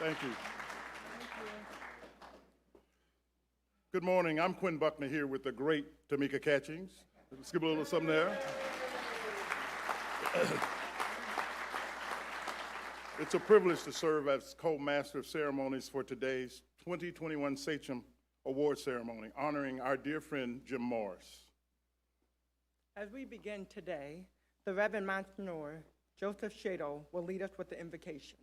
Thank you. Good morning. I'm Quinn Buckner here with the great Tamika Catchings. Let's give a little something there. It's a privilege to serve as co-master of ceremonies for today's 2021 Sachem Award ceremony, honoring our dear friend Jim Morris. As we begin today, the Reverend Monsignor Joseph Shado will lead us with the invocation.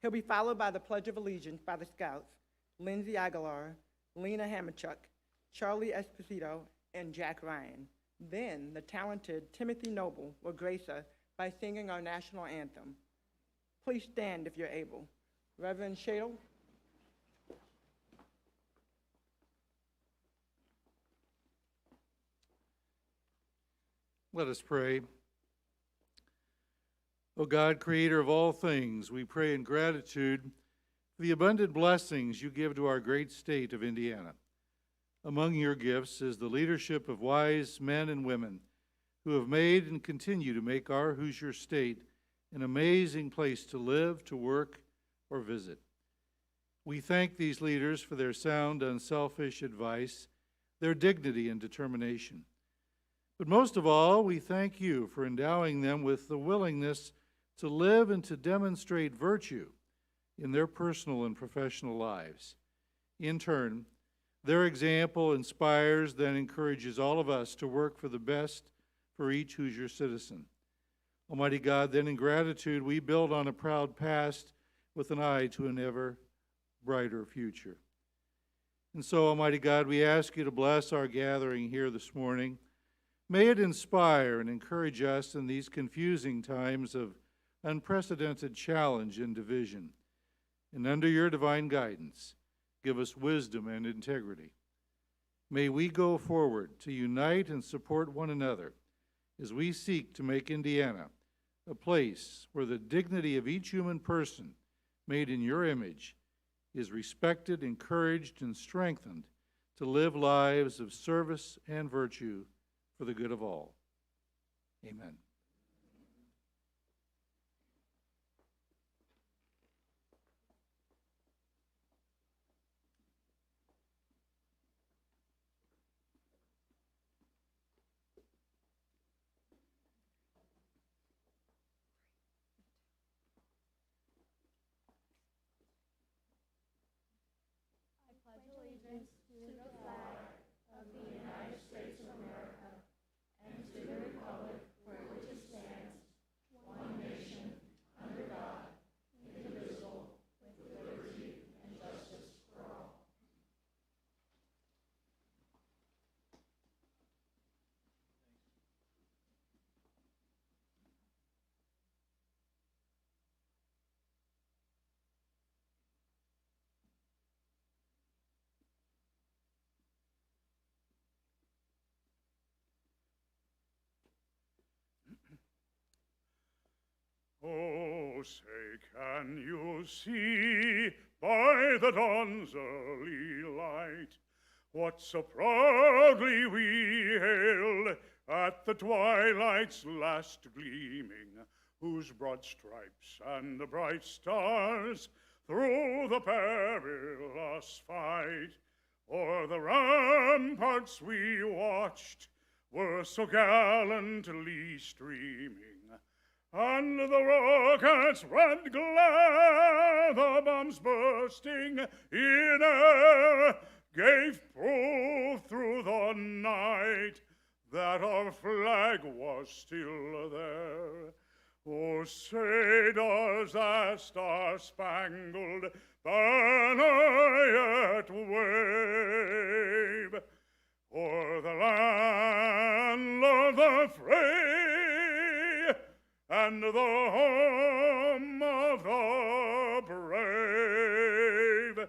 He'll be followed by the Pledge of Allegiance by the Scouts, Lindsay Aguilar, Lena Hamachuk, Charlie Esposito, and Jack Ryan. Then the talented Timothy Noble will grace us by singing our national anthem. Please stand if you're able. Reverend Shado. Let us pray. O God, creator of all things, we pray in gratitude for the abundant blessings you give to our great state of Indiana. Among your gifts is the leadership of wise men and women who have made and continue to make our Hoosier state an amazing place to live, to work, or visit. We thank these leaders for their sound, unselfish advice, their dignity and determination. But most of all, we thank you for endowing them with the willingness to live and to demonstrate virtue in their personal and professional lives. In turn, their example inspires, then encourages all of us to work for the best for each Hoosier citizen. Almighty God, then in gratitude, we build on a proud past with an eye to an ever brighter future. And so, Almighty God, we ask you to bless our gathering here this morning. May it inspire and encourage us in these confusing times of unprecedented challenge and division. And under your divine guidance, give us wisdom and integrity. May we go forward to unite and support one another as we seek to make Indiana a place where the dignity of each human person made in your image is respected, encouraged, and strengthened to live lives of service and virtue for the good of all. Amen. Oh, say, can you see by the dawn's early light what so proudly we hailed at the twilight's last gleaming, whose broad stripes and the bright stars through the perilous fight o'er the ramparts we watched were so gallantly streaming? And the rocket's red glare, the bombs bursting in air, gave proof through the night that our flag was still there. Oh, say does that star-spangled banner yet wave o'er the land of the free and the home of the brave?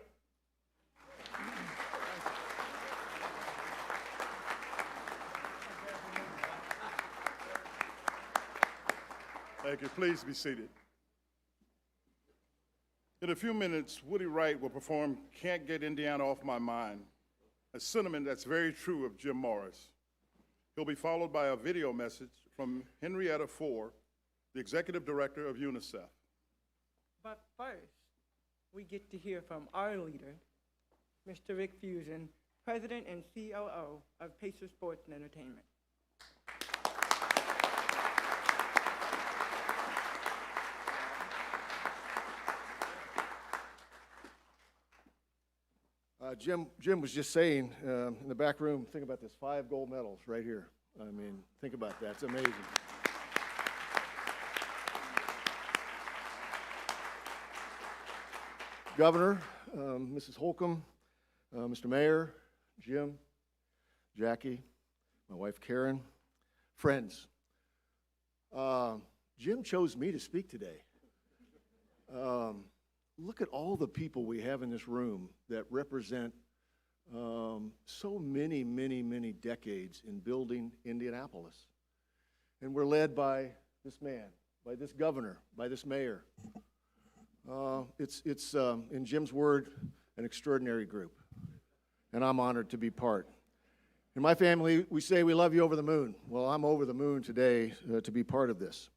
Thank you. Please be seated. In a few minutes, Woody Wright will perform Can't Get Indiana Off My Mind, a sentiment that's very true of Jim Morris. He'll be followed by a video message from Henrietta Fore, the Executive Director of UNICEF. But first, we get to hear from our leader, Mr. Rick Fusion, President and COO of Pacer Sports and Entertainment. Jim was just saying in the back room, think about this, 5 gold medals right here. I mean, think about that. It's amazing. Governor, Mrs. Holcomb, Mr. Mayor, Jim, Jackie, my wife Karen, friends. Jim chose me to speak today. Look at all the people we have in this room that represent so many, many, many decades in building Indianapolis. And we're led by this man, by this governor, by this mayor. It's in Jim's word, an extraordinary group. And I'm honored to be part. In my family, we say we love you over the moon. Well, I'm over the moon today to be part of this.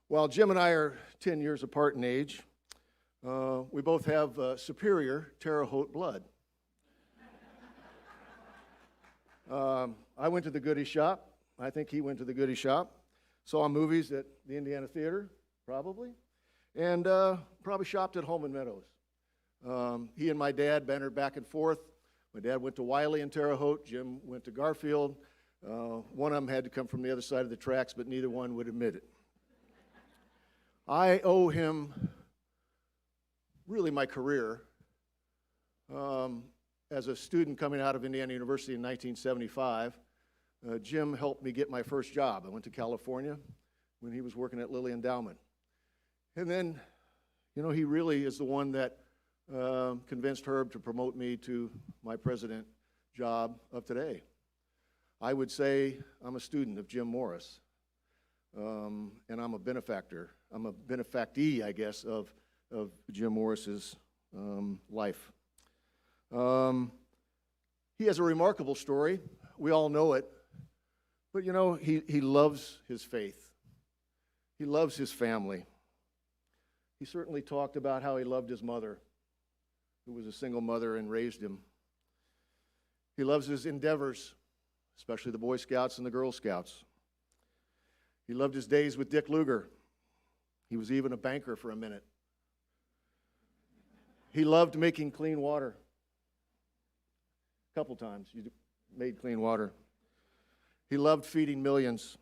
While Jim and I are 10 years apart in age, we both have superior Terre Haute blood. I went to the Goody Shop. I think he went to the Goody Shop. Saw movies at the Indiana Theater, probably. And probably shopped at Holman Meadows. He and my dad bantered back and forth. My dad went to Wiley in Terre Haute. Jim went to Garfield. One of them had to come from the other side of the tracks, but neither one would admit it. I owe him really my career. As a student coming out of Indiana University in 1975, Jim helped me get my first job. I went to California when he was working at Lilly Endowment. And then, you know, he really is the one that convinced Herb to promote me to my president job of today. I would say I'm a student of Jim Morris, and I'm a benefactor. I'm a benefactee, I guess, of Jim Morris's life. He has a remarkable story. We all know it. But, you know, he loves his faith. He loves his family. He certainly talked about how he loved his mother, who was a single mother and raised him. He loves his endeavors, especially the Boy Scouts and the Girl Scouts. He loved his days with Dick Lugar. He was even a banker for a minute. He loved making clean water. A couple times you made clean water. He loved feeding millions.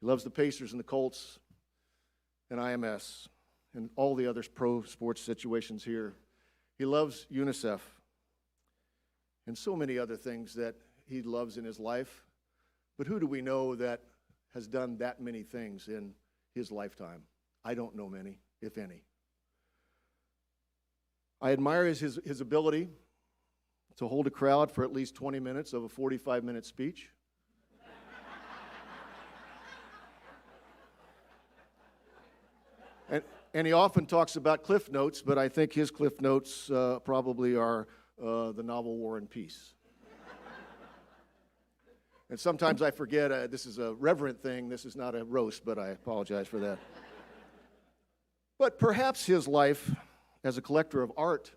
He loves the Pacers and the Colts and IMS and all the other pro sports situations here. He loves UNICEF and so many other things that he loves in his life. But who do we know that has done that many things in his lifetime? I don't know many, if any. I admire his ability to hold a crowd for at least 20 minutes of a 45-minute speech. And he often talks about cliff notes, but I think his cliff notes probably are the novel War and Peace. And sometimes I forget, this is a reverent thing, this is not a roast, but I apologize for that. But perhaps his life as a collector of art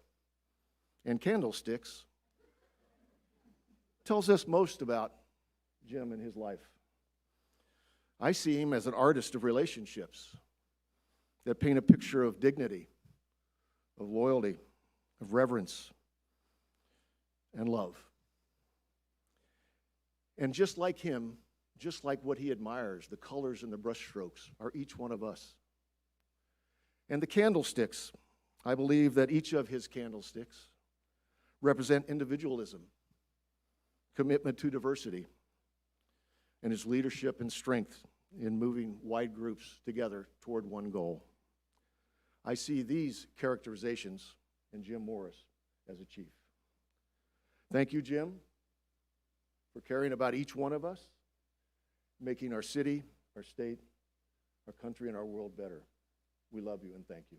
and candlesticks tells us most about Jim and his life. I see him as an artist of relationships that paint a picture of dignity, of loyalty, of reverence, and love. And just like him, just like what he admires, the colors and the brushstrokes are each one of us. And the candlesticks, I believe that each of his candlesticks represent individualism, commitment to diversity, and his leadership and strength in moving wide groups together toward one goal. I see these characterizations in Jim Morris as a chief. Thank you, Jim, for caring about each one of us, making our city, our state, our country, and our world better. We love you and thank you.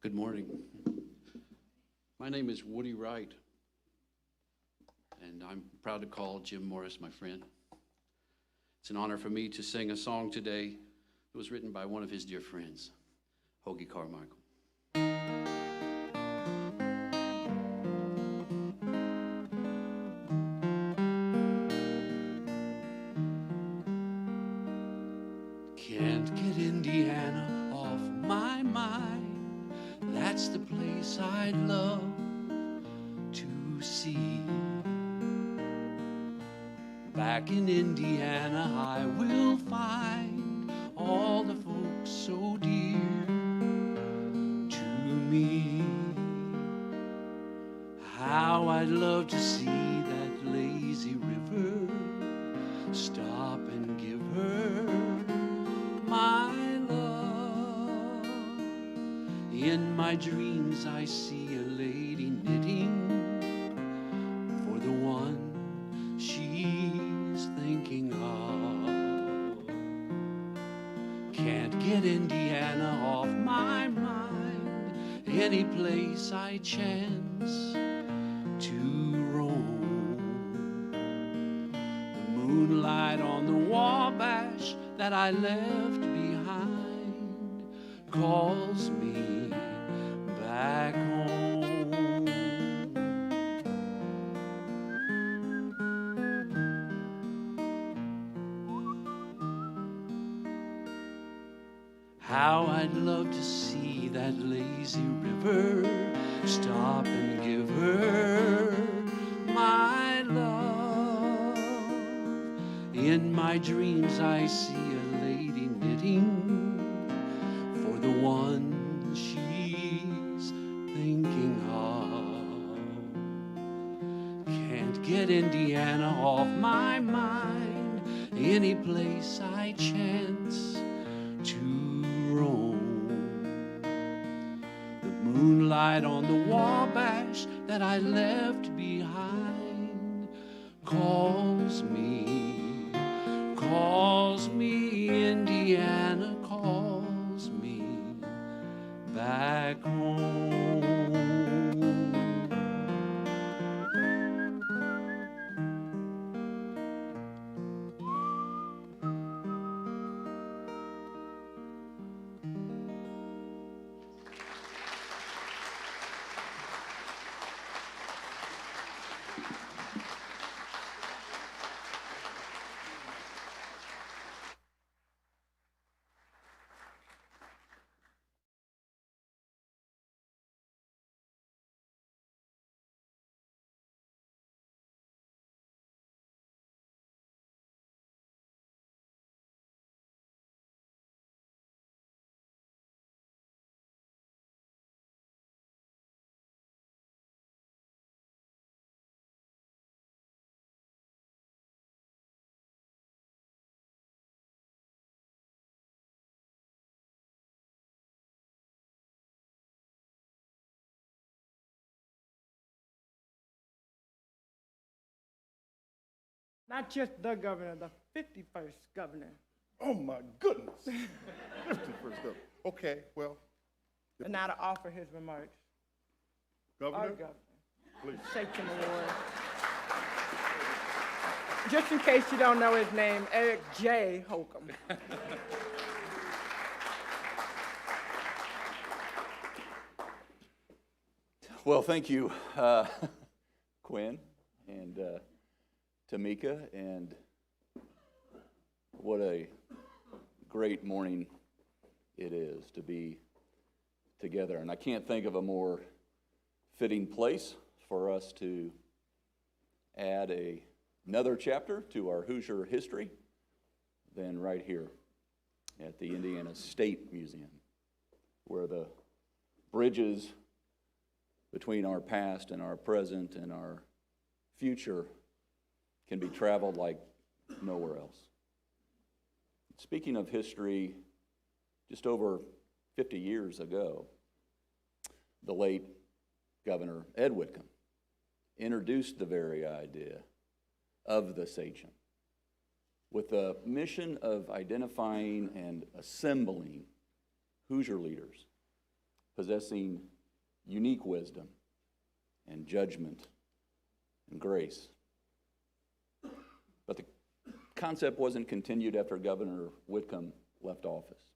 Good morning. My name is Woody Wright, and I'm proud to call Jim Morris my friend. It's an honor for me to sing a song today that was written by one of his dear friends, Hoagie Carmichael. Can't get Indiana off my mind. That's the place I'd love to see. Back in Indiana I will find all the folks so dear to me. How I'd love to see that lazy river, stop and give her my love. In my dreams I see a lady knitting for the one she's thinking of. Can't get Indiana off my mind. Any place I chance to roam. The moonlight on the Wabash that I left behind calls me back home. How I'd love to see that lazy river, stop and give her my love. In my dreams I see a lady knitting for the one she's thinking of. Can't get Indiana off my mind. Any place I chance to roam. The moonlight on the Wabash that I left behind calls me, Indiana calls me back home. Not just the governor, the 51st governor. Oh, my goodness. 51st governor. Okay, well, And now to offer his remarks. Our Governor, governor, please. Sachem Award. Just in case you don't know his name, Eric J. Holcomb. Well, thank you, Quinn and Tamika, and what a great morning it is to be together. And I can't think of a more fitting place for us to add another chapter to our Hoosier history than right here at the Indiana State Museum, where the bridges between our past and our present and our future can be traveled like nowhere else. Speaking of history, just over 50 years ago, the late Governor Ed Whitcomb introduced the very idea of the Sachem with the mission of identifying and assembling Hoosier leaders possessing unique wisdom and judgment and grace. But the concept wasn't continued after Governor Whitcomb left office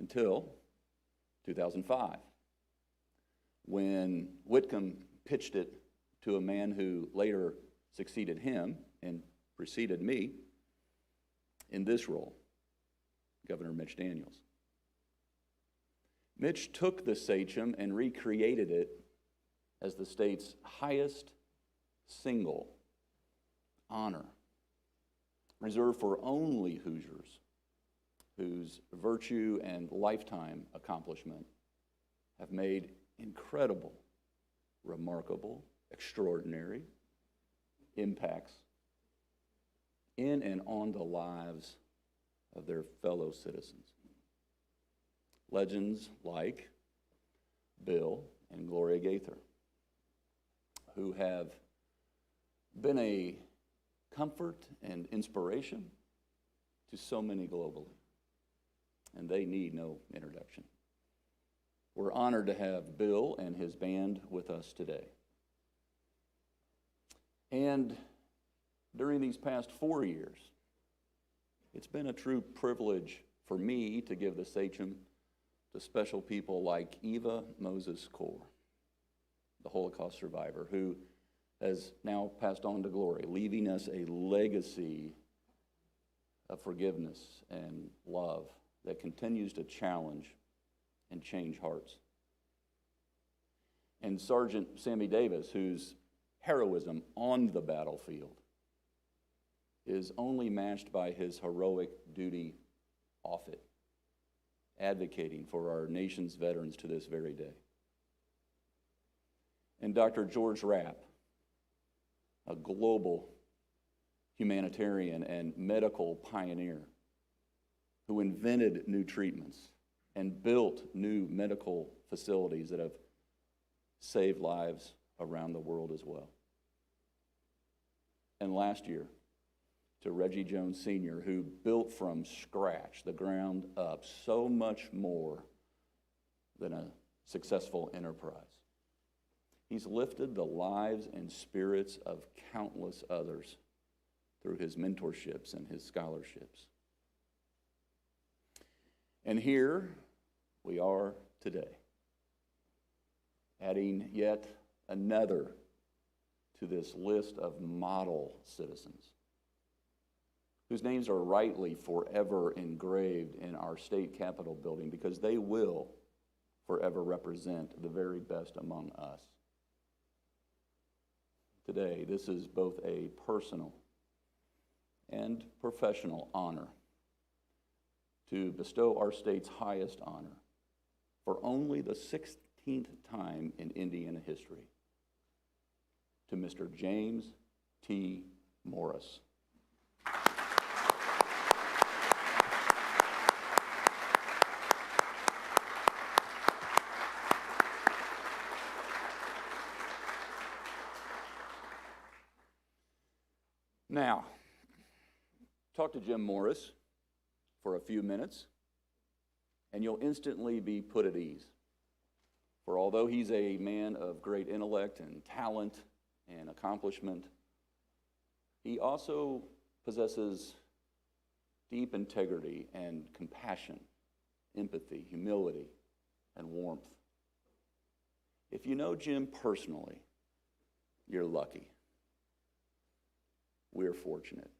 until 2005, when Whitcomb pitched it to a man who later succeeded him and preceded me in this role, Governor Mitch Daniels. Mitch took the Sachem and recreated it as the state's highest single honor, reserved for only Hoosiers whose virtue and lifetime accomplishment have made incredible, remarkable, extraordinary impacts in and on the lives of their fellow citizens. Legends like Bill and Gloria Gaither, who have been a comfort and inspiration to so many globally, and they need no introduction. We're honored to have Bill and his band with us today. And during these past 4 years, it's been a true privilege for me to give the Sachem to special people like Eva Moses Core, the Holocaust survivor, who has now passed on to glory, leaving us a legacy of forgiveness and love that continues to challenge and change hearts. And Sergeant Sammy Davis, whose heroism on the battlefield is only matched by his heroic duty off it, advocating for our nation's veterans to this very day. And Dr. George Rapp, a global humanitarian and medical pioneer who invented new treatments and built new medical facilities that have saved lives around the world as well. And last year, to Reggie Jones Sr., who built from scratch, the ground up, so much more than a successful enterprise. He's lifted the lives and spirits of countless others through his mentorships and his scholarships. And here we are today, adding yet another to this list of model citizens whose names are rightly forever engraved in our state capitol building, because they will forever represent the very best among us. Today, this is both a personal and professional honor to bestow our state's highest honor for only the 16th time in Indiana history to Mr. James T. Morris. Now, talk to Jim Morris for a few minutes, and you'll instantly be put at ease. For although he's a man of great intellect and talent and accomplishment, he also possesses deep integrity and compassion, empathy, humility, and warmth. If you know Jim personally, you're lucky. We're fortunate.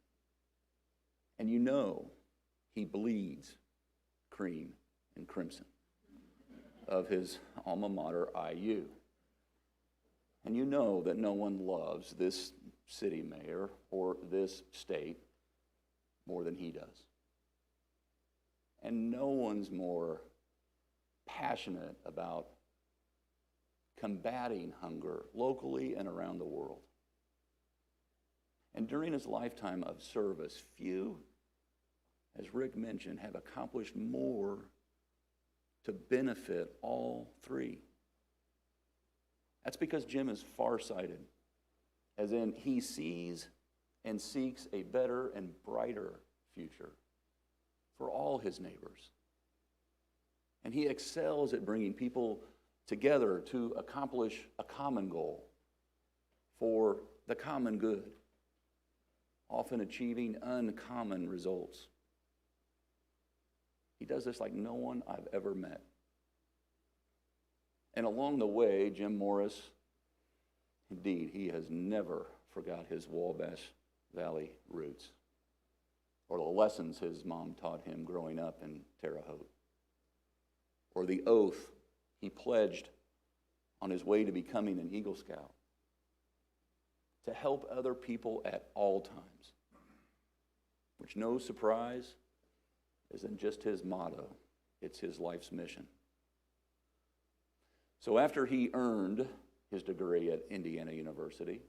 And you know he bleeds cream and crimson of his alma mater, IU. And you know that no one loves this city mayor or this state more than he does. And no one's more passionate about combating hunger locally and around the world. And during his lifetime of service, few, as Rick mentioned, have accomplished more to benefit all three. That's because Jim is farsighted, as in he sees and seeks a better and brighter future for all his neighbors. And he excels at bringing people together to accomplish a common goal for the common good, often achieving uncommon results. He does this like no one I've ever met. And along the way, Jim Morris, indeed, he has never forgot his Wabash Valley roots or the lessons his mom taught him growing up in Terre Haute, or the oath he pledged on his way to becoming an Eagle Scout, to help other people at all times, which, no surprise, isn't just his motto, it's his life's mission. So after he earned his degree at Indiana University,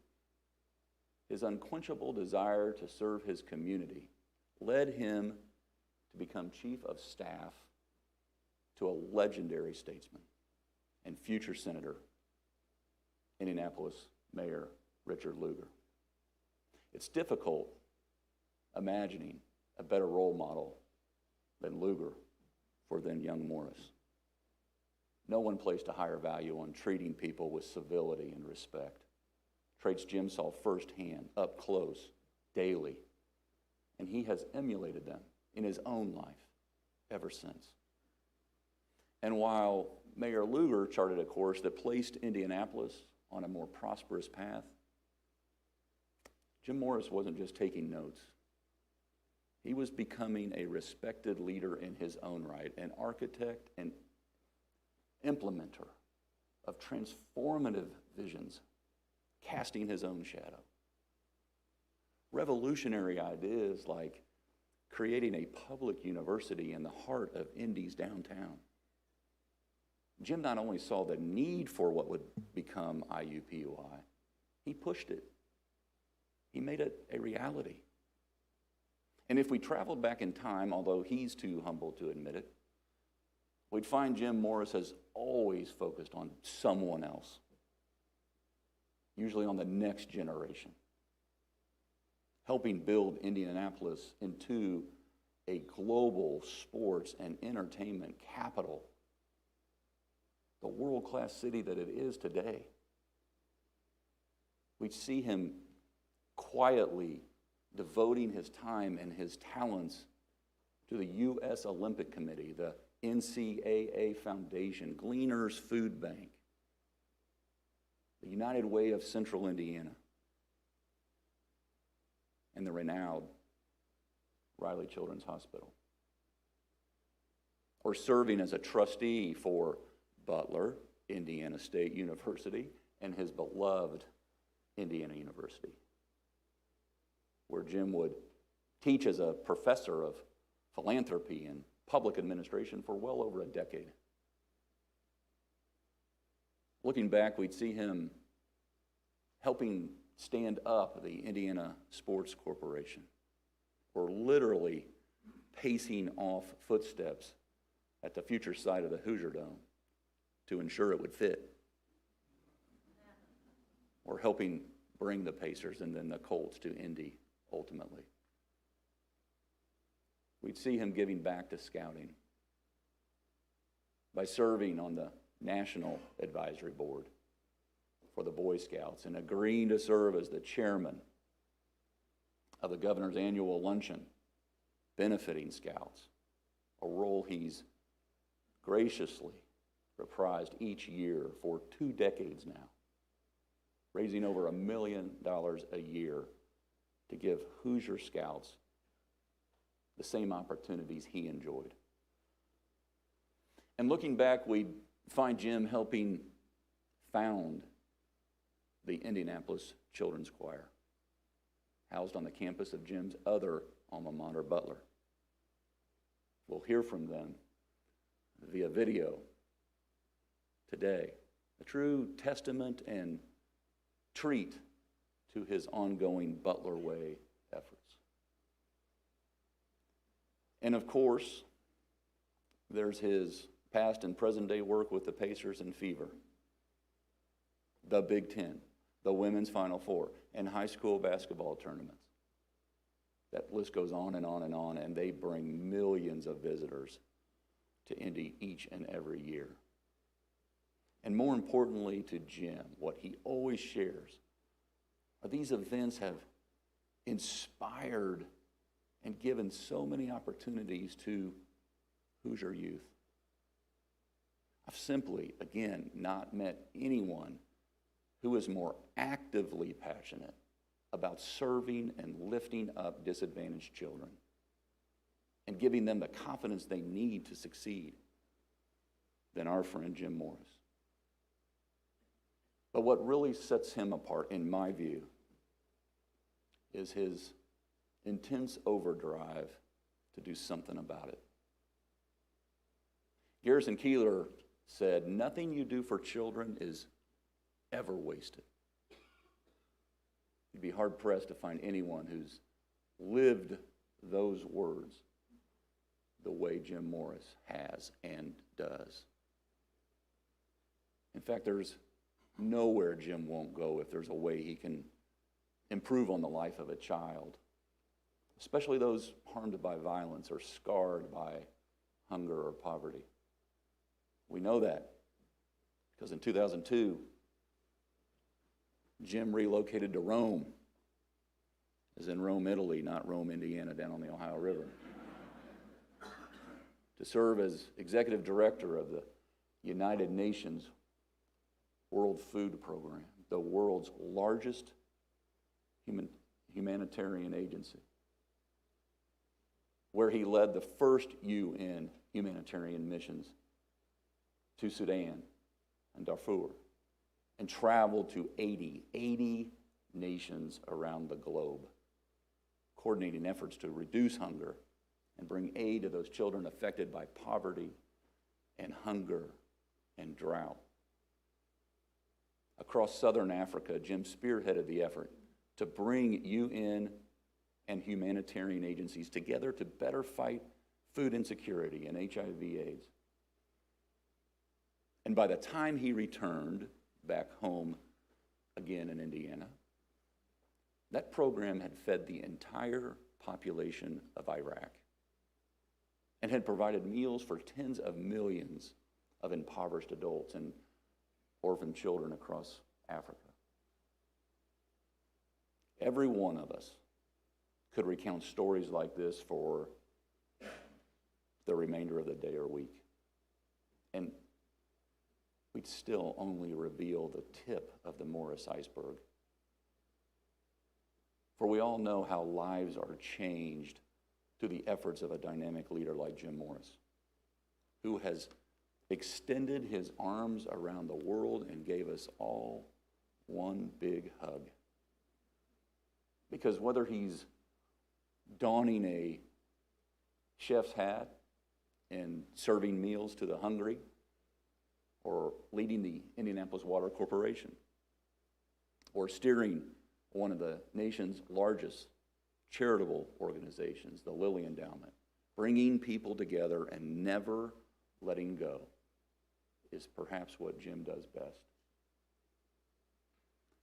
his unquenchable desire to serve his community led him to become chief of staff to a legendary statesman and future senator, Indianapolis Mayor Richard Lugar. It's difficult imagining a better role model than Lugar for then young Morris. No one placed a higher value on treating people with civility and respect, traits Jim saw firsthand, up close, daily, and he has emulated them in his own life ever since. And while Mayor Lugar charted a course that placed Indianapolis on a more prosperous path, Jim Morris wasn't just taking notes. He was becoming a respected leader in his own right, an architect and implementer of transformative visions, casting his own shadow. Revolutionary ideas like creating a public university in the heart of Indy's downtown. Jim not only saw the need for what would become IUPUI, he pushed it. He made it a reality. And if we traveled back in time, although he's too humble to admit it, we'd find Jim Morris has always focused on someone else, usually on the next generation, helping build Indianapolis into a global sports and entertainment capital, the world-class city that it is today. We see him quietly devoting his time and his talents to the U.S. Olympic Committee, the NCAA Foundation, Gleaners Food Bank, the United Way of Central Indiana, and the renowned Riley Children's Hospital. Or serving as a trustee for Butler, Indiana State University, and his beloved Indiana University, where Jim would teach as a professor of philanthropy and public administration for well over a decade. Looking back, we'd see him helping stand up the Indiana Sports Corporation, or literally pacing off footsteps at the future site of the Hoosier Dome to ensure it would fit, or helping bring the Pacers and then the Colts to Indy ultimately. We'd see him giving back to scouting by serving on the National Advisory Board for the Boy Scouts and agreeing to serve as the chairman of the governor's annual luncheon benefiting scouts, a role he's graciously reprised each year for 2 decades now, raising over $1 million a year to give Hoosier Scouts the same opportunities he enjoyed. And looking back, we find Jim helping found the Indianapolis Children's Choir, housed on the campus of Jim's other alma mater, Butler. We'll hear from them via video today, a true testament and treat to his ongoing Butler Way efforts. And of course, there's his past and present day work with the Pacers and Fever, the Big Ten, the Women's Final Four, and high school basketball tournaments. That list goes on and on and on, and they bring millions of visitors to Indy each and every year. And more importantly to Jim, what he always shares are these events have inspired and given so many opportunities to Hoosier youth. I've simply, again, not met anyone who is more actively passionate about serving and lifting up disadvantaged children and giving them the confidence they need to succeed than our friend Jim Morris. But what really sets him apart, in my view, is his intense overdrive to do something about it. Garrison Keillor said, "Nothing you do for children is ever wasted." You'd be hard-pressed to find anyone who's lived those words the way Jim Morris has and does. In fact, there's nowhere Jim won't go if there's a way he can improve on the life of a child, especially those harmed by violence or scarred by hunger or poverty. We know that because in 2002, Jim relocated to Rome, as in Rome, Italy, not Rome, Indiana, down on the Ohio River, to serve as executive director of the United Nations World Food Program, the world's largest humanitarian agency, where he led the first UN humanitarian missions to Sudan and Darfur, and traveled to 80 nations around the globe, coordinating efforts to reduce hunger and bring aid to those children affected by poverty and hunger and drought. Across southern Africa, Jim spearheaded the effort to bring UN and humanitarian agencies together to better fight food insecurity and HIV/AIDS. And by the time he returned back home again in Indiana, that program had fed the entire population of Iraq and had provided meals for tens of millions of impoverished adults and orphan children across Africa. Every one of us could recount stories like this for the remainder of the day or week. And we'd still only reveal the tip of the Morris iceberg. For we all know how lives are changed through the efforts of a dynamic leader like Jim Morris, who has extended his arms around the world and gave us all one big hug. Because whether he's donning a chef's hat and serving meals to the hungry, or leading the Indianapolis Water Corporation, or steering one of the nation's largest charitable organizations, the Lilly Endowment, bringing people together and never letting go is perhaps what Jim does best.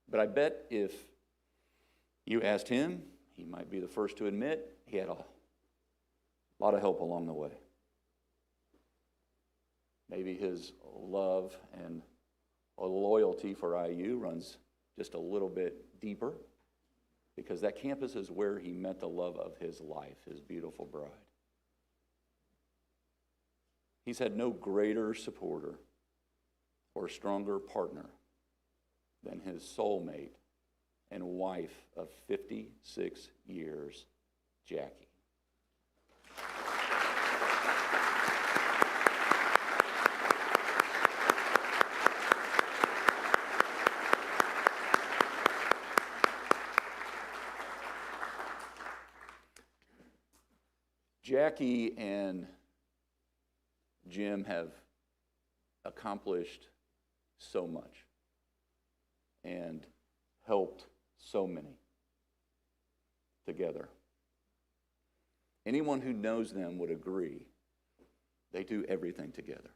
But I bet if you asked him, he might be the first to admit he had a lot of help along the way. Maybe his love and loyalty for IU runs just a little bit deeper, because that campus is where he met the love of his life, his beautiful bride. He's had no greater supporter or stronger partner than his soulmate and wife of 56 years, Jackie. Jackie and Jim have accomplished so much and helped so many together. Anyone who knows them would agree they do everything together,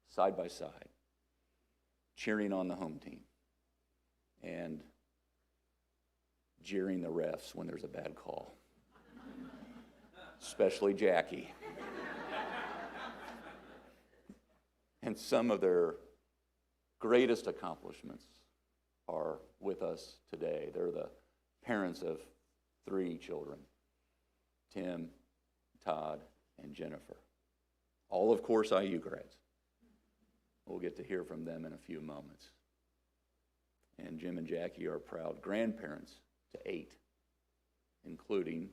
side by side, cheering on the home team and jeering the refs when there's a bad call. Especially Jackie. And some of their greatest accomplishments are with us today. They're the parents of 3 children, Tim, Todd, and Jennifer. All, of course, IU grads. We'll get to hear from them in a few moments. And Jim and Jackie are proud grandparents to 8, including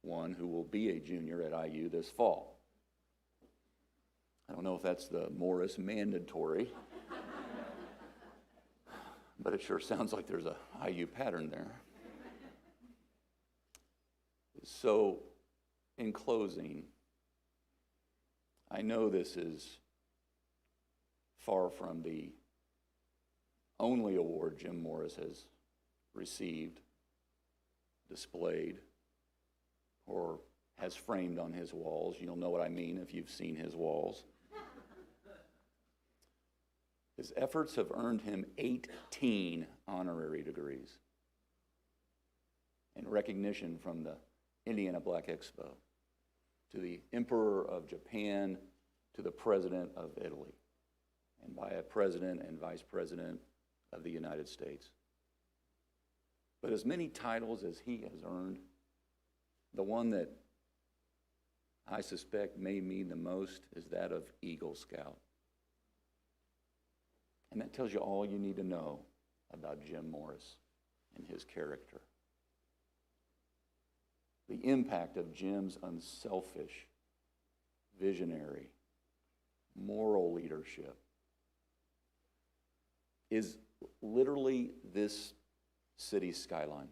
one who will be a junior at IU this fall. I don't know if that's the Morris mandatory, but it sure sounds like there's a IU pattern there. So, in closing, I know this is far from the only award Jim Morris has received, displayed, or has framed on his walls. You'll know what I mean if you've seen his walls. His efforts have earned him 18 honorary degrees and recognition from the Indiana Black Expo, to the Emperor of Japan, to the President of Italy, and by a President and Vice President of the United States. But as many titles as he has earned, the one that I suspect may mean the most is that of Eagle Scout. And that tells you all you need to know about Jim Morris and his character. The impact of Jim's unselfish, visionary, moral leadership is literally this city's skyline.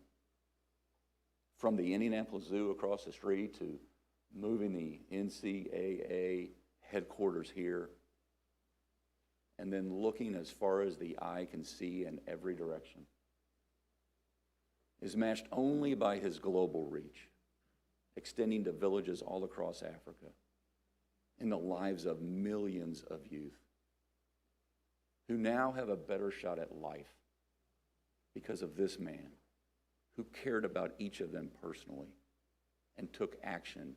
From the Indianapolis Zoo across the street to moving the NCAA headquarters here, and then looking as far as the eye can see in every direction, is matched only by his global reach, extending to villages all across Africa, in the lives of millions of youth who now have a better shot at life because of this man who cared about each of them personally and took action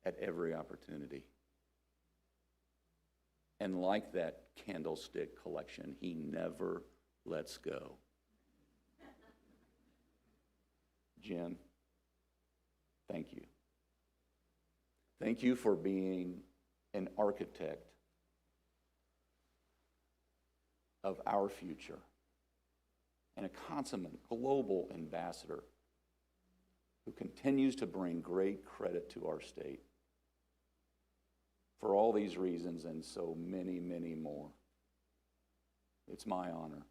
at every opportunity. And like that candlestick collection, he never lets go. Jim, thank you. Thank you for being an architect of our future and a consummate global ambassador who continues to bring great credit to our state. For all these reasons and so many, many more, it's my honor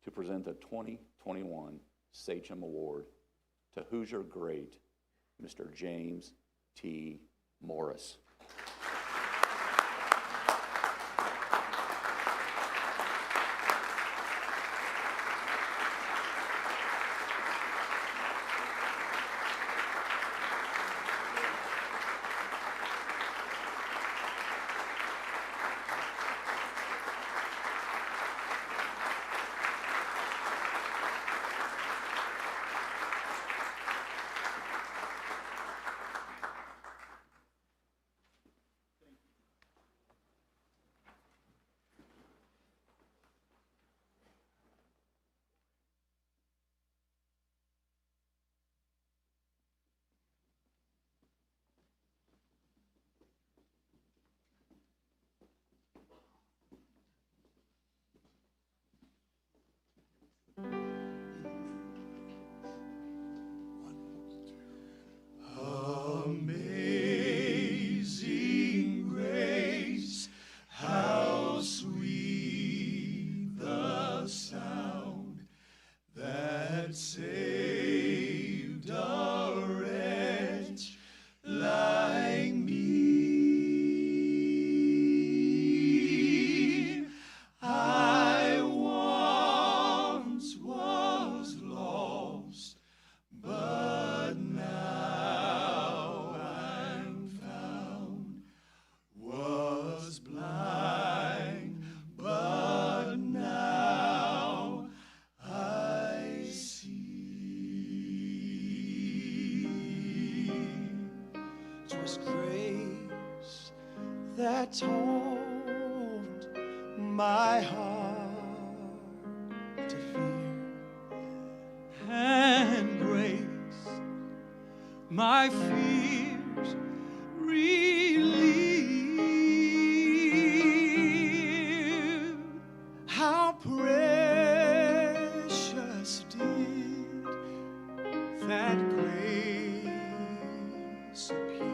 to present the 2021 Sachem Award to Hoosier great Mr. James T. Morris. Amazing grace, how sweet the sound that saved a wretch like me. I once was lost, but now I'm found. Was blind, but now I see. 'Twas grace that taught my heart to fear, and grace my fears relieve. How precious did that grace appear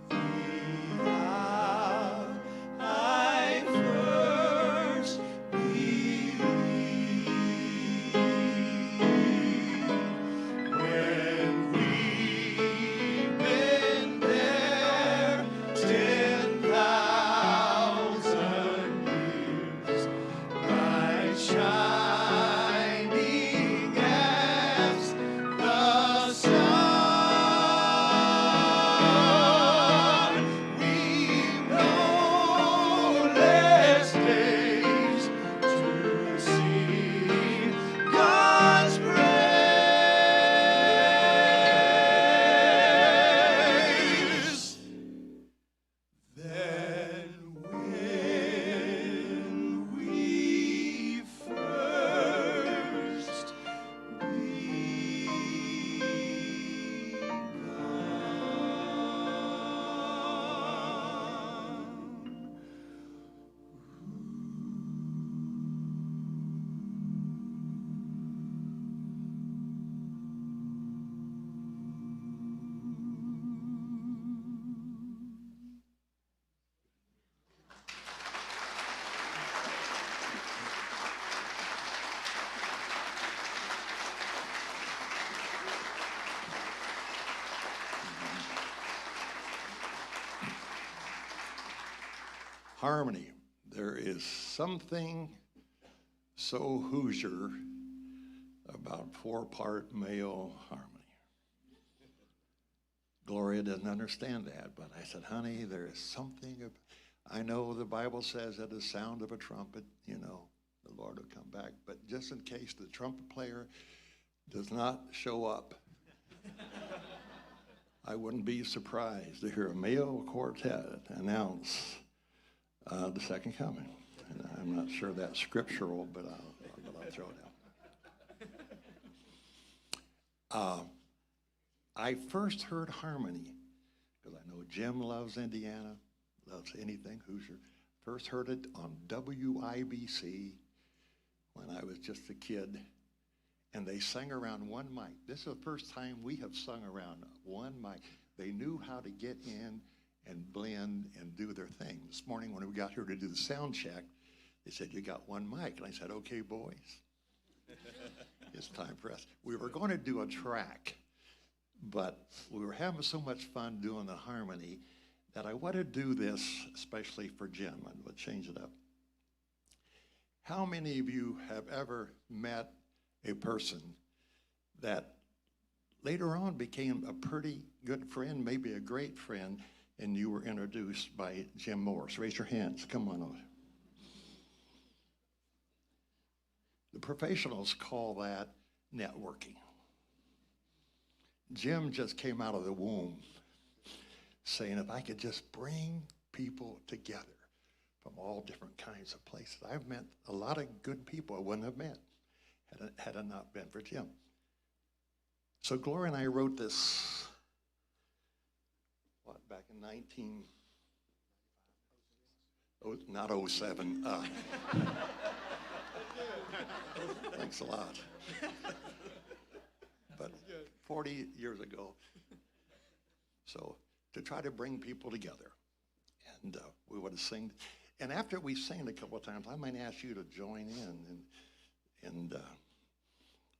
the hour I first believed, when we've been there 10,000 years, bright shining as the sun. We've no less days to see God's praise than when we first begun. Harmony. There is something so Hoosier about four-part male harmony. Gloria doesn't understand that, but I said, honey, there is something. I know the Bible says at the sound of a trumpet, you know, the Lord will come back. But just in case the trumpet player does not show up, I wouldn't be surprised to hear a male quartet announce the second coming. And I'm not sure that's scriptural, but I'll throw it out. I first heard harmony because I know Jim loves Indiana, loves anything Hoosier. First heard it on WIBC when I was just a kid, and they sang around one mic. This is the first time we have sung around one mic. They knew how to get in and blend and do their thing. This morning when we got here to do the sound check, they said, you got one mic. And I said, okay, boys, it's time for us. We were going to do a track, but we were having so much fun doing the harmony that I want to do this especially for Jim. I'm going to change it up. How many of you have ever met a person that later on became a pretty good friend, maybe a great friend, and you were introduced by Jim Morris? Raise your hands. Come on over. The professionals call that networking. Jim just came out of the womb saying, if I could just bring people together from all different kinds of places. I've met a lot of good people I wouldn't have met had it not been for Jim. So Gloria and I wrote this, back in not 07. Thanks a lot. But 40 years ago. So to try to bring people together. And we would have sing. And after we sang a couple of times, I might ask you to join in. And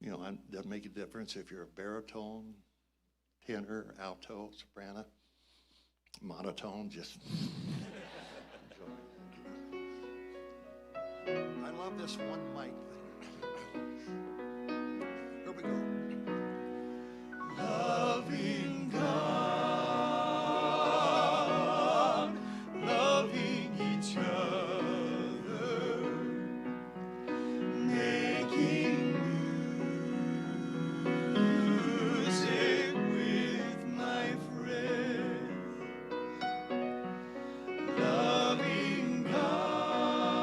you know, it doesn't make a difference if you're a baritone, tenor, alto, soprano, monotone, just enjoy. I love this one mic thing. Here we go. Loving God, loving each other, making music with my friends. Loving God.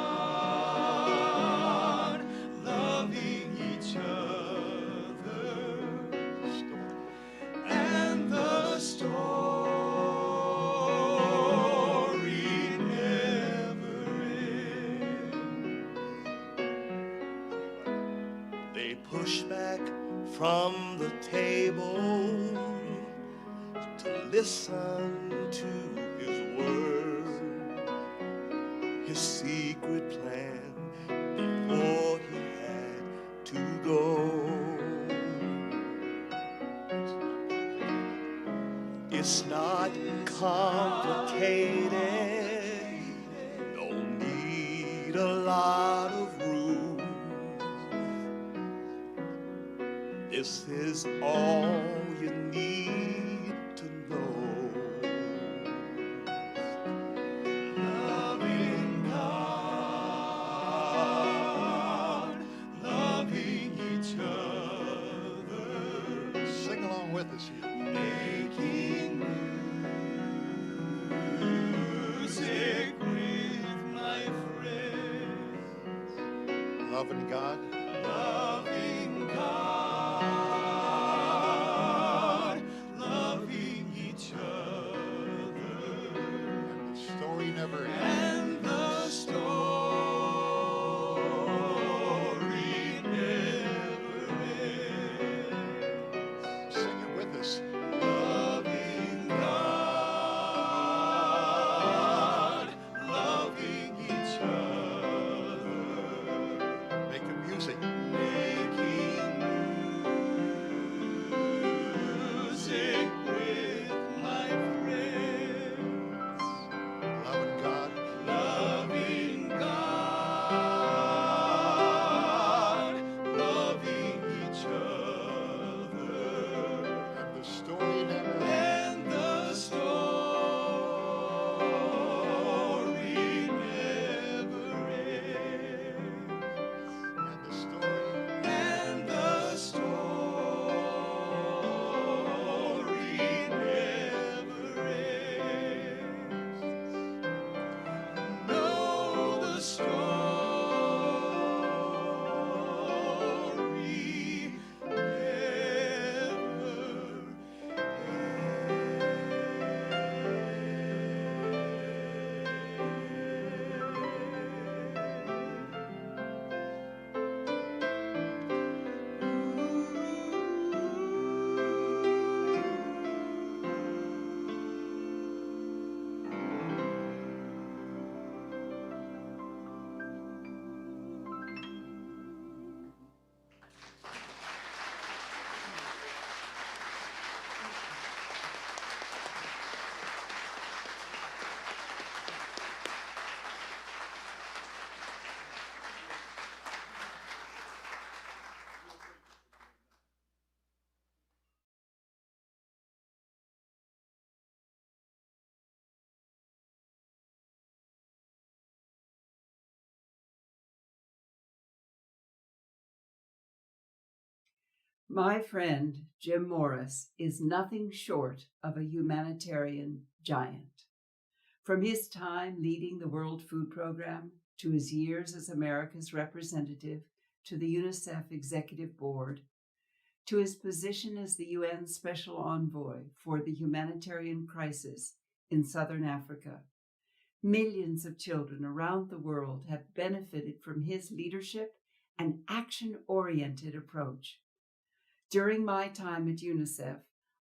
push back from the table to listen to his word, his secret plan before he had to go. It's not complicated, don't need a lot of rules. This is all you need to know. Loving God, loving each other, Sing along with us here. making music with my friends, Loving God. loving God, loving each other, And the story never ends. and the story never ends. Sing it with us. Loving God, loving each other, Making music. making music with my friends, Loving God. loving God, loving each other. And the story never ends. And the story never ends. And the story. And the story never ends. No, the story never My friend Jim Morris is nothing short of a humanitarian giant. From his time leading the World Food Program to his years as America's representative to the UNICEF Executive Board, to his position as the UN Special Envoy for the humanitarian crisis in Southern Africa, millions of children around the world have benefited from his leadership and action-oriented approach. During my time at UNICEF,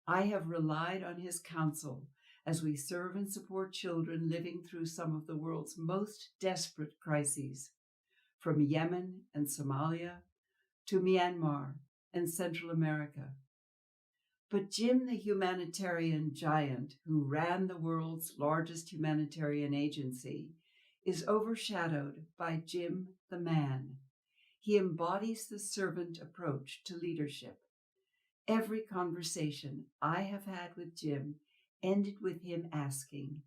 I have relied on his counsel as we serve and support children living through some of the world's most desperate crises, from Yemen and Somalia to Myanmar and Central America. But Jim, the humanitarian giant who ran the world's largest humanitarian agency, is overshadowed by Jim the man. He embodies the servant approach to leadership. Every conversation I have had with Jim ended with him asking,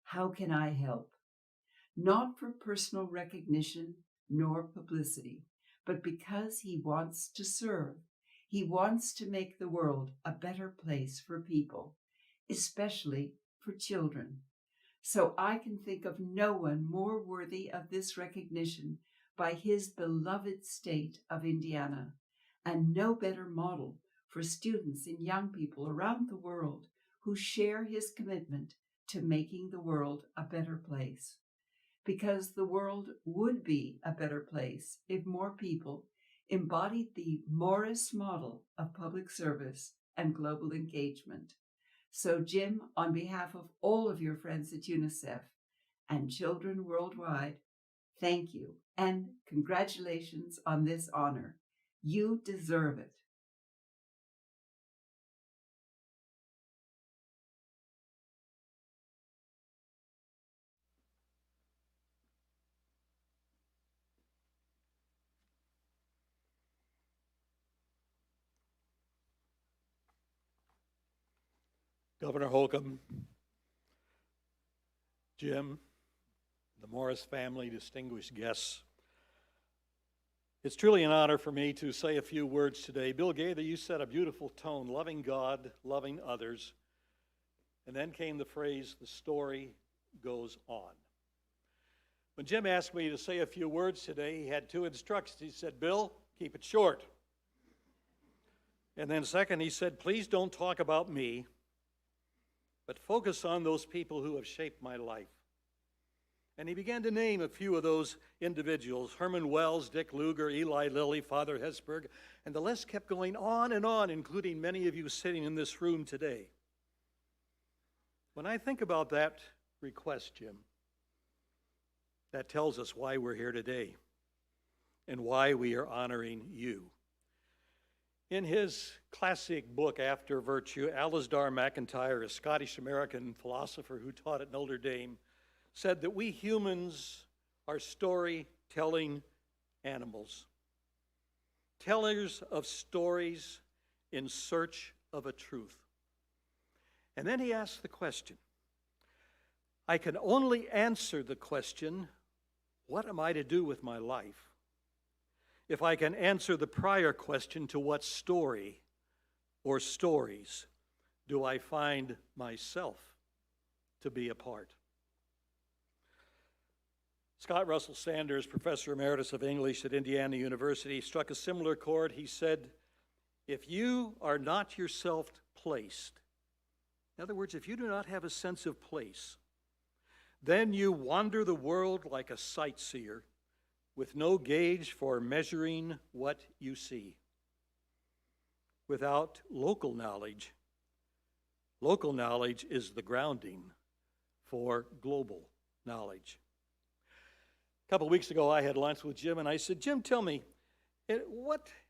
"How can I help?" Not for personal recognition nor publicity, but because he wants to serve. He wants to make the world a better place for people, especially for children. So I can think of no one more worthy of this recognition by his beloved state of Indiana, and no better model for students and young people around the world who share his commitment to making the world a better place. Because the world would be a better place if more people, embodied the Morris model of public service and global engagement. So, Jim, on behalf of all of your friends at UNICEF and children worldwide, thank you and congratulations on this honor. You deserve it. Governor Holcomb, Jim, the Morris family, distinguished guests. It's truly an honor for me to say a few words today. Bill Gaither, you set a beautiful tone, loving God, loving others. And then came the phrase, the story goes on. When Jim asked me to say a few words today, he had two instructions. He said, Bill, keep it short. And then second, he said, please don't talk about me, but focus on those people who have shaped my life. And he began to name a few of those individuals: Herman Wells, Dick Lugar, Eli Lilly, Father Hesburgh, and the list kept going on, including many of you sitting in this room today. When I think about that request, Jim, that tells us why we're here today and why we are honoring you. In his classic book, After Virtue, Alasdair MacIntyre, a Scottish-American philosopher who taught at Notre Dame, said that we humans are storytelling animals, tellers of stories in search of a truth. And then he asked the question, I can only answer the question, what am I to do with my life, if I can answer the prior question, to what story or stories do I find myself to be a part? Scott Russell Sanders, Professor Emeritus of English at Indiana University, struck a similar chord. He said, if you are not yourself placed, in other words, if you do not have a sense of place, then you wander the world like a sightseer with no gauge for measuring what you see. Without local knowledge is the grounding for global knowledge. A couple of weeks ago, I had lunch with Jim, and I said, Jim, tell me,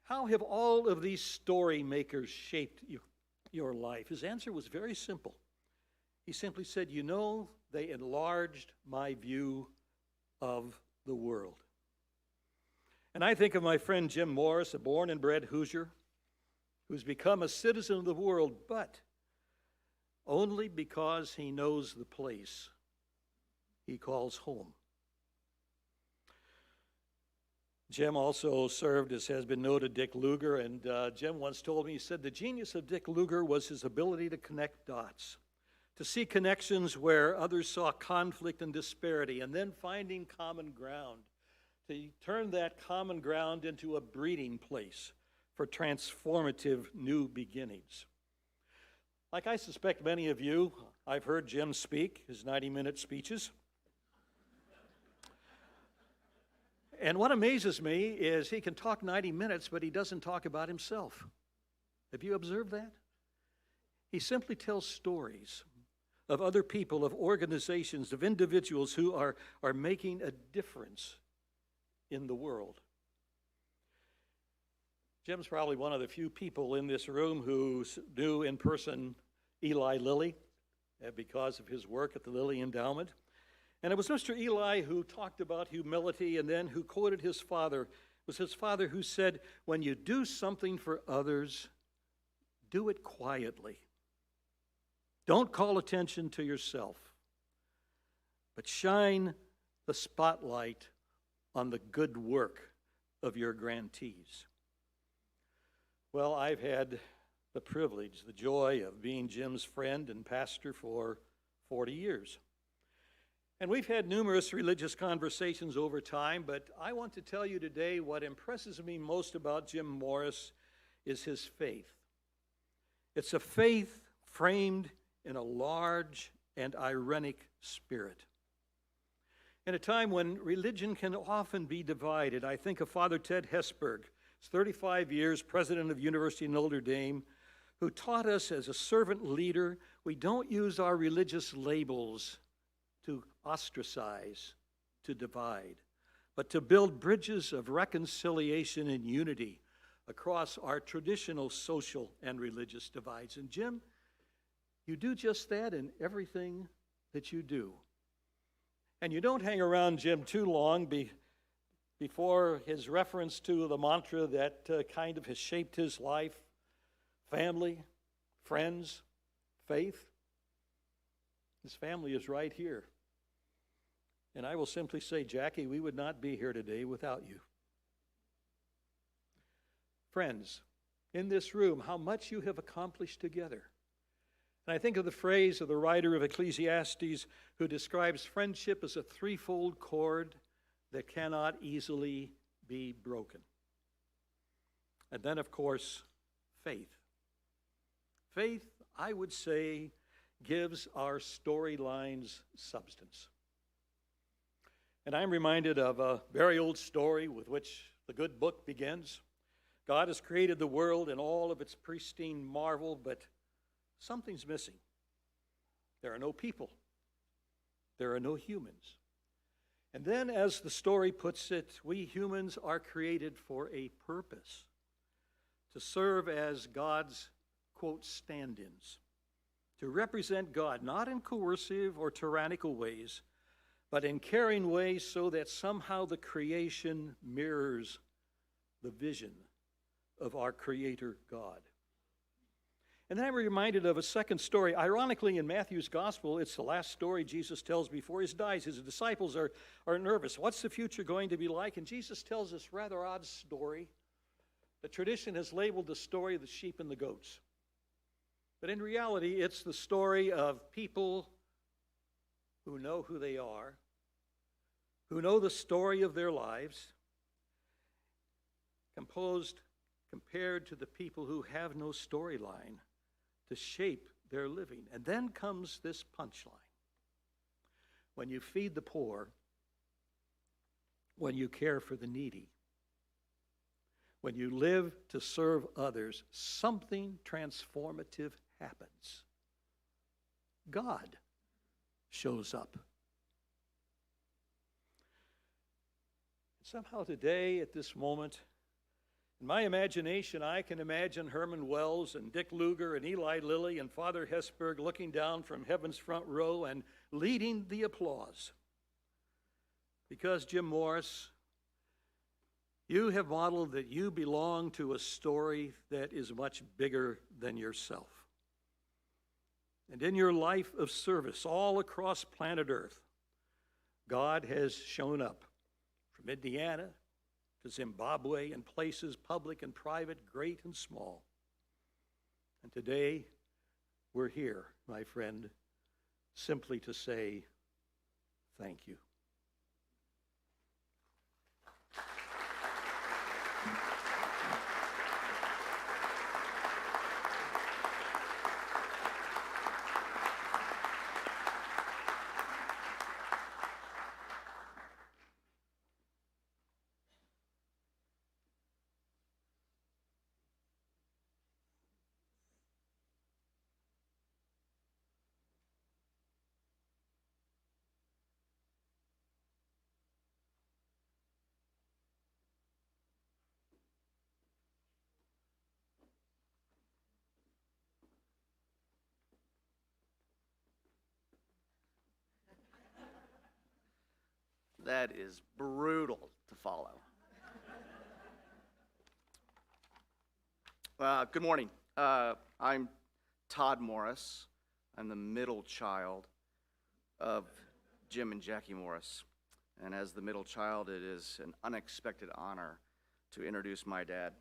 how have all of these story makers shaped your life? His answer was very simple. He simply said, they enlarged my view of the world. And I think of my friend Jim Morris, a born and bred Hoosier, who's become a citizen of the world, but only because he knows the place he calls home. Jim also served, as has been noted, Dick Lugar, and Jim once told me, he said, the genius of Dick Lugar was his ability to connect dots, to see connections where others saw conflict and disparity, and then finding common ground, to turn that common ground into a breeding place for transformative new beginnings. Like I suspect many of you, I've heard Jim speak, his 90-minute speeches. And what amazes me is he can talk 90 minutes, but he doesn't talk about himself. Have you observed that? He simply tells stories of other people, of organizations, of individuals who are making a difference in the world. Jim's probably one of the few people in this room who knew in person Eli Lilly because of his work at the Lilly Endowment. And it was Mr. Eli who talked about humility and then who quoted his father. It was his father who said, when you do something for others, do it quietly. Don't call attention to yourself, but shine the spotlight on the good work of your grantees. Well, I've had the privilege, the joy of being Jim's friend and pastor for 40 years. And we've had numerous religious conversations over time, but I want to tell you today what impresses me most about Jim Morris is his faith. It's a faith framed in a large and ironic spirit. In a time when religion can often be divided, I think of Father Ted Hesburgh, He's 35 years president of University of Notre Dame, who taught us as a servant leader, we don't use our religious labels to ostracize, to divide, but to build bridges of reconciliation and unity across our traditional social and religious divides. And Jim, you do just that in everything that you do. And you don't hang around Jim too long before his reference to the mantra that kind of has shaped his life: family, friends, faith. His family is right here. And I will simply say, Jackie, we would not be here today without you. Friends, in this room, how much you have accomplished together. And I think of the phrase of the writer of Ecclesiastes who describes friendship as a threefold cord that cannot easily be broken. And then, of course, faith. Faith, I would say, gives our storylines substance. And I'm reminded of a very old story with which the good book begins. God has created the world in all of its pristine marvel, but something's missing. There are no people. There are no humans. And then, as the story puts it, we humans are created for a purpose, to serve as God's, quote, stand-ins, to represent God, not in coercive or tyrannical ways, but in caring ways so that somehow the creation mirrors the vision of our Creator God. And then I'm reminded of a second story. Ironically, in Matthew's gospel, it's the last story Jesus tells before he dies. His disciples are nervous. What's the future going to be like? And Jesus tells this rather odd story. The tradition has labeled the story of the sheep and the goats. But in reality, it's the story of people who know who they are, who know the story of their lives, compared to the people who have no storyline to shape their living. And then comes this punchline. When you feed the poor, when you care for the needy, when you live to serve others, something transformative happens. God shows up. Somehow today, at this moment, in my imagination, I can imagine Herman Wells and Dick Lugar and Eli Lilly and Father Hesburgh looking down from heaven's front row and leading the applause. Because, Jim Morris, you have modeled that you belong to a story that is much bigger than yourself. And in your life of service all across planet Earth, God has shown up from Indiana to Zimbabwe and places public and private, great and small. And today, we're here, my friend, simply to say thank you. That is brutal to follow. Good morning. I'm Todd Morris. I'm the middle child of Jim and Jackie Morris. And as the middle child, it is an unexpected honor to introduce my dad,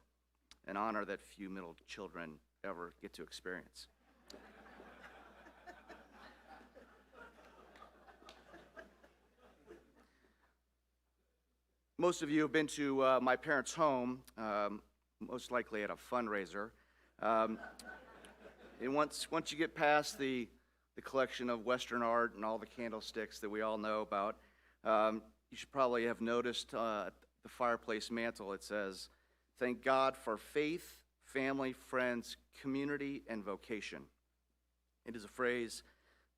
an honor that few middle children ever get to experience. Most of you have been to my parents' home, most likely at a fundraiser. And once you get past the collection of Western art and all the candlesticks that we all know about, you should probably have noticed the fireplace mantle. It says, Thank God for faith, family, friends, community, and vocation. It is a phrase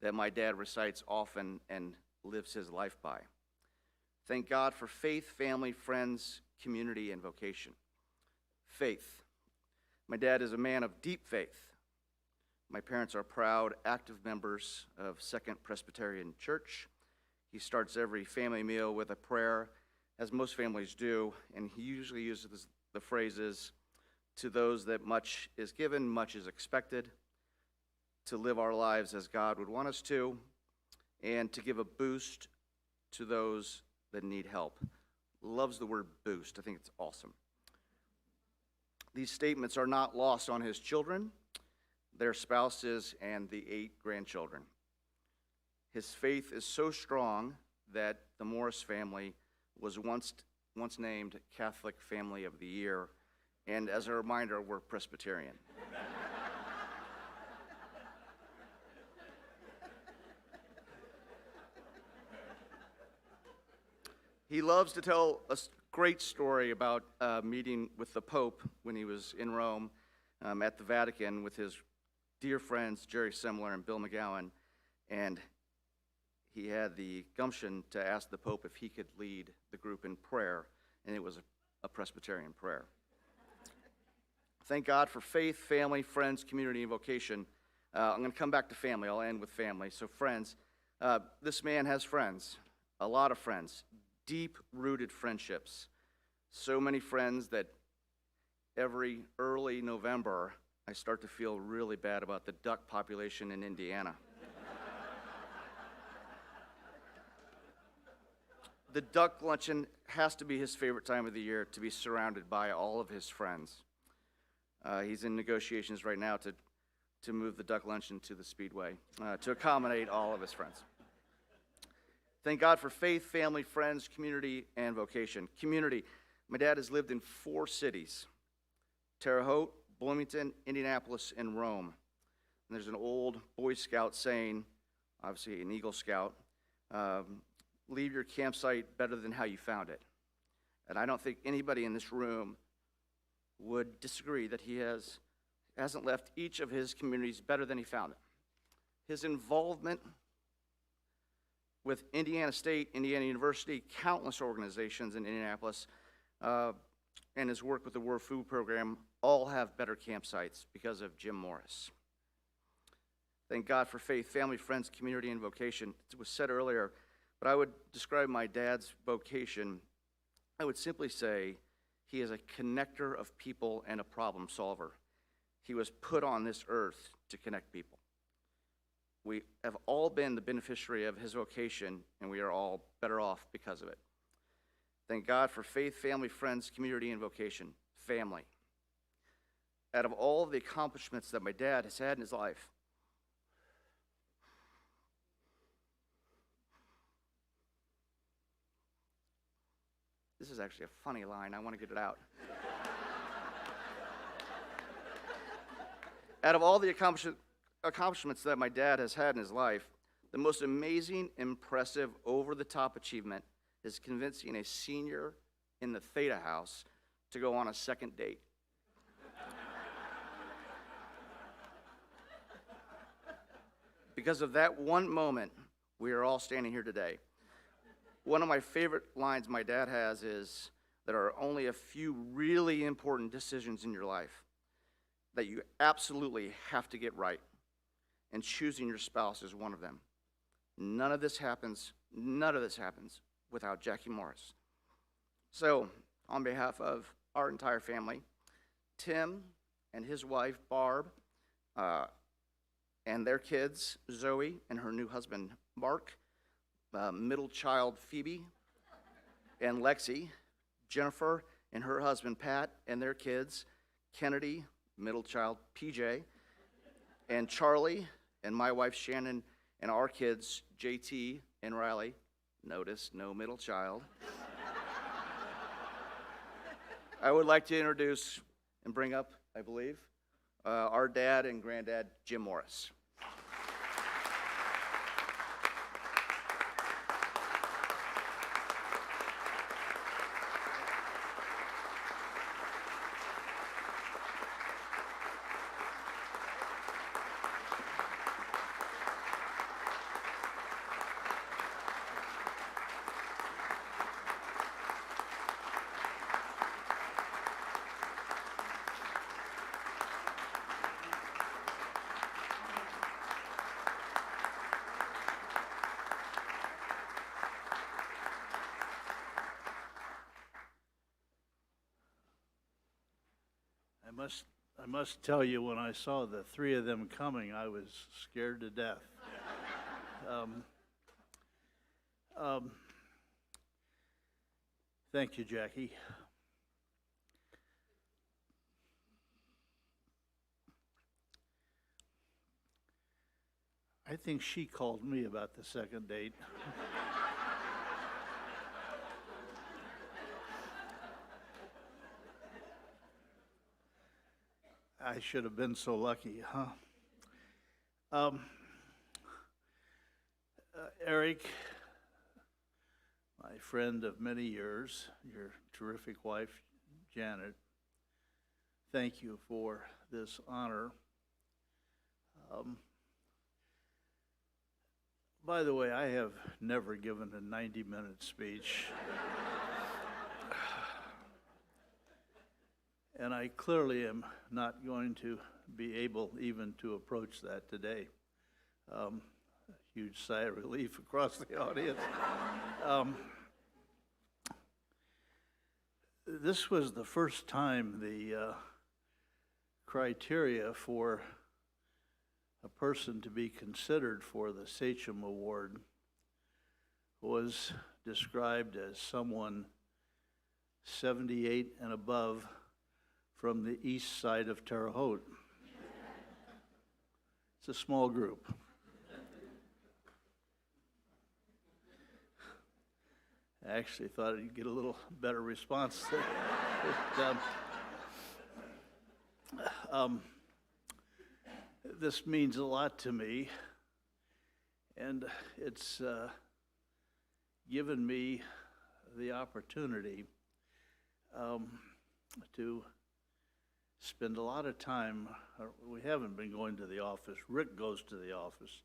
that my dad recites often and lives his life by. Thank God for faith, family, friends, community, and vocation. Faith. My dad is a man of deep faith. My parents are proud, active members of Second Presbyterian Church. He starts every family meal with a prayer, as most families do, and he usually uses the phrases, "To those that much is given, much is expected," to live our lives as God would want us to, and to give a boost to those that need help. Loves the word boost. I think it's awesome. These statements are not lost on his children, their spouses, and the 8 grandchildren. His faith is so strong that the Morris family was once named Catholic Family of the Year, and as a reminder, we're Presbyterian. He loves to tell a great story about meeting with the Pope when he was in Rome at the Vatican with his dear friends Jerry Semler and Bill McGowan, and he had the gumption to ask the Pope if he could lead the group in prayer, and it was a Presbyterian prayer. Thank God for faith, family, friends, community, and vocation. I'm going to come back to family. I'll end with family. So friends, this man has friends, a lot of friends, deep-rooted friendships. So many friends that every early November, I start to feel really bad about the duck population in Indiana. The duck luncheon has to be his favorite time of the year, to be surrounded by all of his friends. He's in negotiations right now to move the duck luncheon to the Speedway to accommodate all of his friends. Thank God for faith, family, friends, community, and vocation. Community. My dad has lived in 4 cities: Terre Haute, Bloomington, Indianapolis, and Rome. And there's an old Boy Scout saying, obviously an Eagle Scout, leave your campsite better than how you found it. And I don't think anybody in this room would disagree that he hasn't left each of his communities better than he found it. His involvement with Indiana State, Indiana University, countless organizations in Indianapolis, and his work with the World Food Program all have better campsites because of Jim Morris. Thank God for faith, family, friends, community, and vocation. It was said earlier, but I would describe my dad's vocation, I would simply say he is a connector of people and a problem solver. He was put on this earth to connect people. We have all been the beneficiary of his vocation, and we are all better off because of it. Thank God for faith, family, friends, community, and vocation. Family. Out of all the accomplishments that my dad has had in his life, this is actually a funny line. I want to get it out. Out of all the accomplishments that my dad has had in his life, the most amazing, impressive, over-the-top achievement is convincing a senior in the Theta House to go on a second date. Because of that one moment, we are all standing here today. One of my favorite lines my dad has is, there are only a few really important decisions in your life that you absolutely have to get right, and choosing your spouse is one of them. None of this happens without Jackie Morris. So, on behalf of our entire family, Tim and his wife, Barb, and their kids, Zoe and her new husband, Mark, middle child, Phoebe, and Lexi, Jennifer and her husband, Pat, and their kids, Kennedy, middle child, PJ, and Charlie, and my wife, Shannon, and our kids, JT and Riley. Notice, no middle child. I would like to introduce and bring up, I believe, our dad and granddad, Jim Morris. I must tell you, when I saw the three of them coming, I was scared to death. Thank you, Jackie. I think she called me about the second date. I should have been so lucky, huh? Eric, my friend of many years, your terrific wife, Janet, thank you for this honor. By the way, I have never given a 90-minute speech. And I clearly am not going to be able even to approach that today. A huge sigh of relief across the audience. This was the first time the criteria for a person to be considered for the Sachem Award was described as someone 78 and above from the east side of Terre Haute. It's a small group. I actually thought you'd get a little better response there. This means a lot to me, and it's given me the opportunity to spend a lot of time. We haven't been going to the office. Rick goes to the office.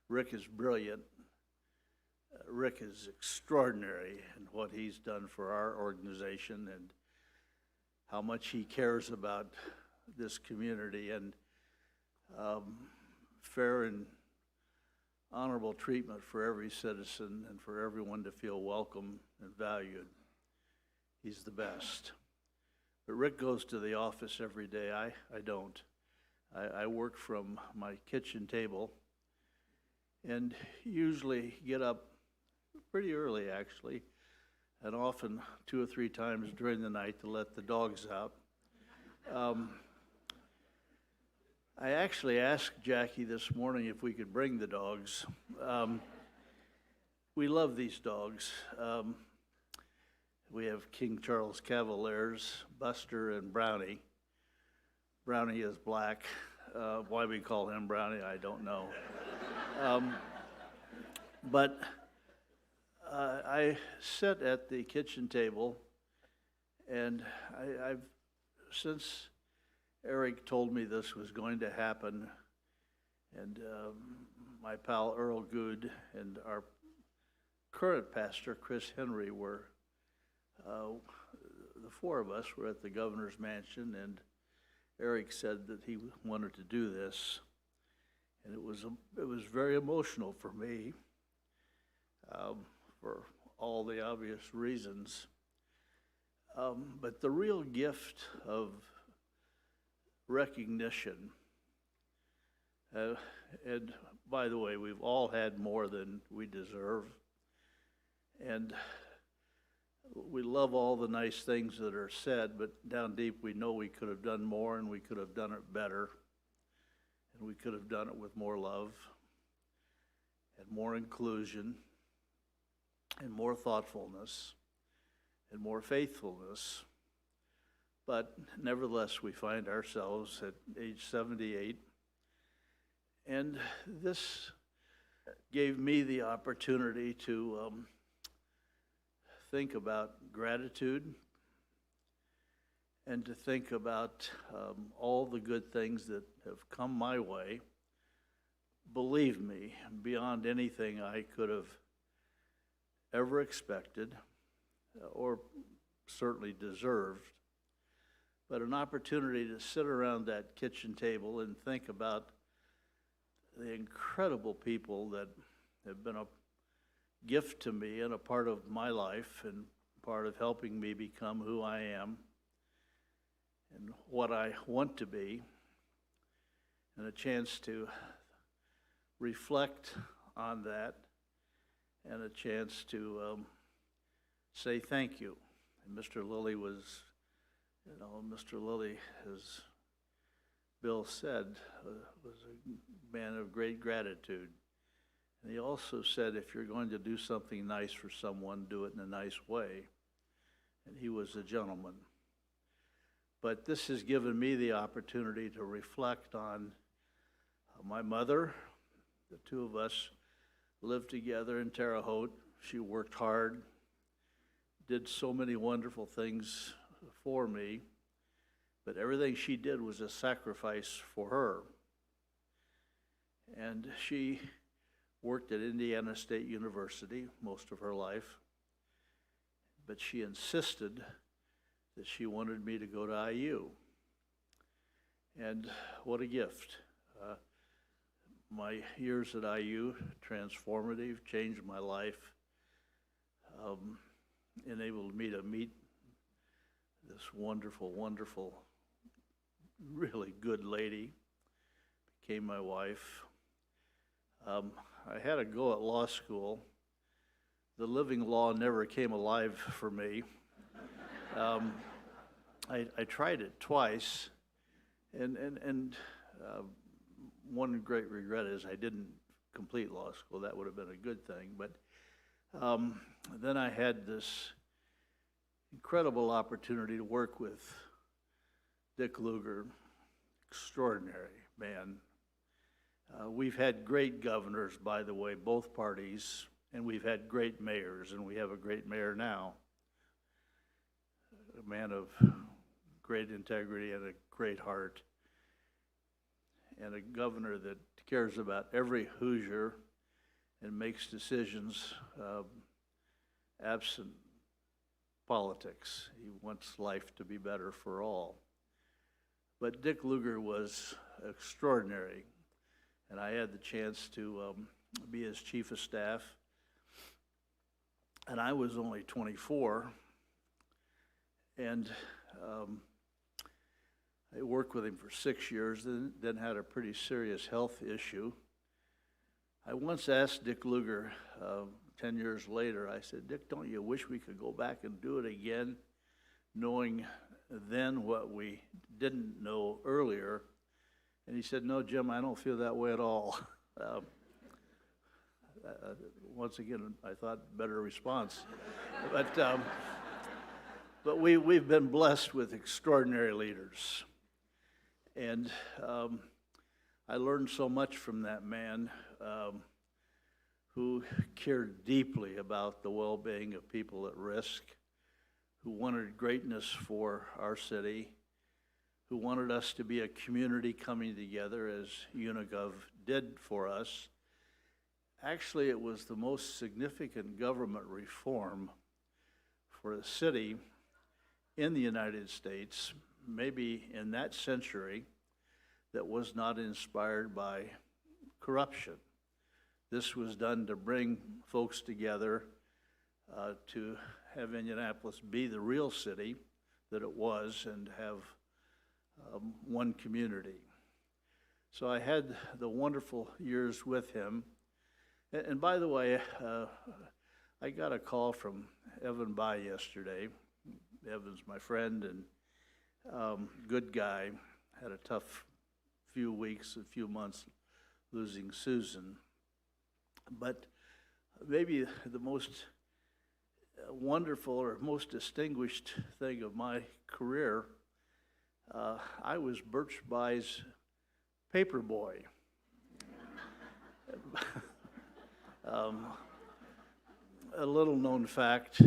Rick is brilliant. Rick is extraordinary in what he's done for our organization and how much he cares about this community and fair and honorable treatment for every citizen and for everyone to feel welcome and valued. He's the best. But Rick goes to the office every day. I don't. I work from my kitchen table and usually get up pretty early, actually, and often 2 or 3 times during the night to let the dogs out. I actually asked Jackie this morning if we could bring the dogs. We love these dogs. We have King Charles Cavaliers, Buster, and Brownie. Brownie is black. Why we call him Brownie, I don't know. But I sit at the kitchen table, and I've since Eric told me this was going to happen, and my pal Earl Good and our current pastor, Chris Henry, were, the 4 of us were at the governor's mansion, and Eric said that he wanted to do this, and it was very emotional for me, for all the obvious reasons. But the real gift of recognition, and by the way, we've all had more than we deserve, and we love all the nice things that are said, but down deep we know we could have done more and we could have done it better, and we could have done it with more love and more inclusion and more thoughtfulness and more faithfulness. But nevertheless, we find ourselves at age 78, and this gave me the opportunity to think about gratitude and to think about all the good things that have come my way. Believe me, beyond anything I could have ever expected or certainly deserved, but an opportunity to sit around that kitchen table and think about the incredible people that have been a gift to me and a part of my life and part of helping me become who I am. and what I want to be, and a chance to reflect on that, and a chance to say thank you. And Mr. Lilly was, Mr. Lilly, as Bill said, was a man of great gratitude. And he also said, if you're going to do something nice for someone, do it in a nice way. And he was a gentleman. But this has given me the opportunity to reflect on my mother. The two of us lived together in Terre Haute. She worked hard, did so many wonderful things for me, but everything she did was a sacrifice for her. And she worked at Indiana State University most of her life, but she insisted that she wanted me to go to IU. And what a gift. My years at IU, transformative, changed my life, enabled me to meet this wonderful, wonderful, really good lady, became my wife. I had a go at law school. The living law never came alive for me. I tried it twice, and one great regret is I didn't complete law school. That would have been a good thing. But then I had this incredible opportunity to work with Dick Lugar, extraordinary man. We've had great governors, by the way, both parties, and we've had great mayors, and we have a great mayor now. A man of great integrity and a great heart, and a governor that cares about every Hoosier and makes decisions absent politics. He wants life to be better for all. But Dick Lugar was extraordinary, and I had the chance to be his chief of staff, and I was only 24, and I worked with him for 6 years, then had a pretty serious health issue. I once asked Dick Lugar 10 years later, I said, Dick, don't you wish we could go back and do it again, knowing then what we didn't know earlier? And he said, no, Jim, I don't feel that way at all. Once again, I thought better response. But we've been blessed with extraordinary leaders. And I learned so much from that man who cared deeply about the well-being of people at risk, who wanted greatness for our city, who wanted us to be a community coming together as in.gov did for us. Actually, it was the most significant government reform for a city in the United States, maybe in that century, that was not inspired by corruption. This was done to bring folks together to have Indianapolis be the real city that it was and have one community. So I had the wonderful years with him. And by the way, I got a call from Evan Bai yesterday. Evan's my friend and good guy. Had a tough few weeks, a few months losing Susan. But maybe the most wonderful or most distinguished thing of my career, I was Birch Bai's paper boy. A little known fact.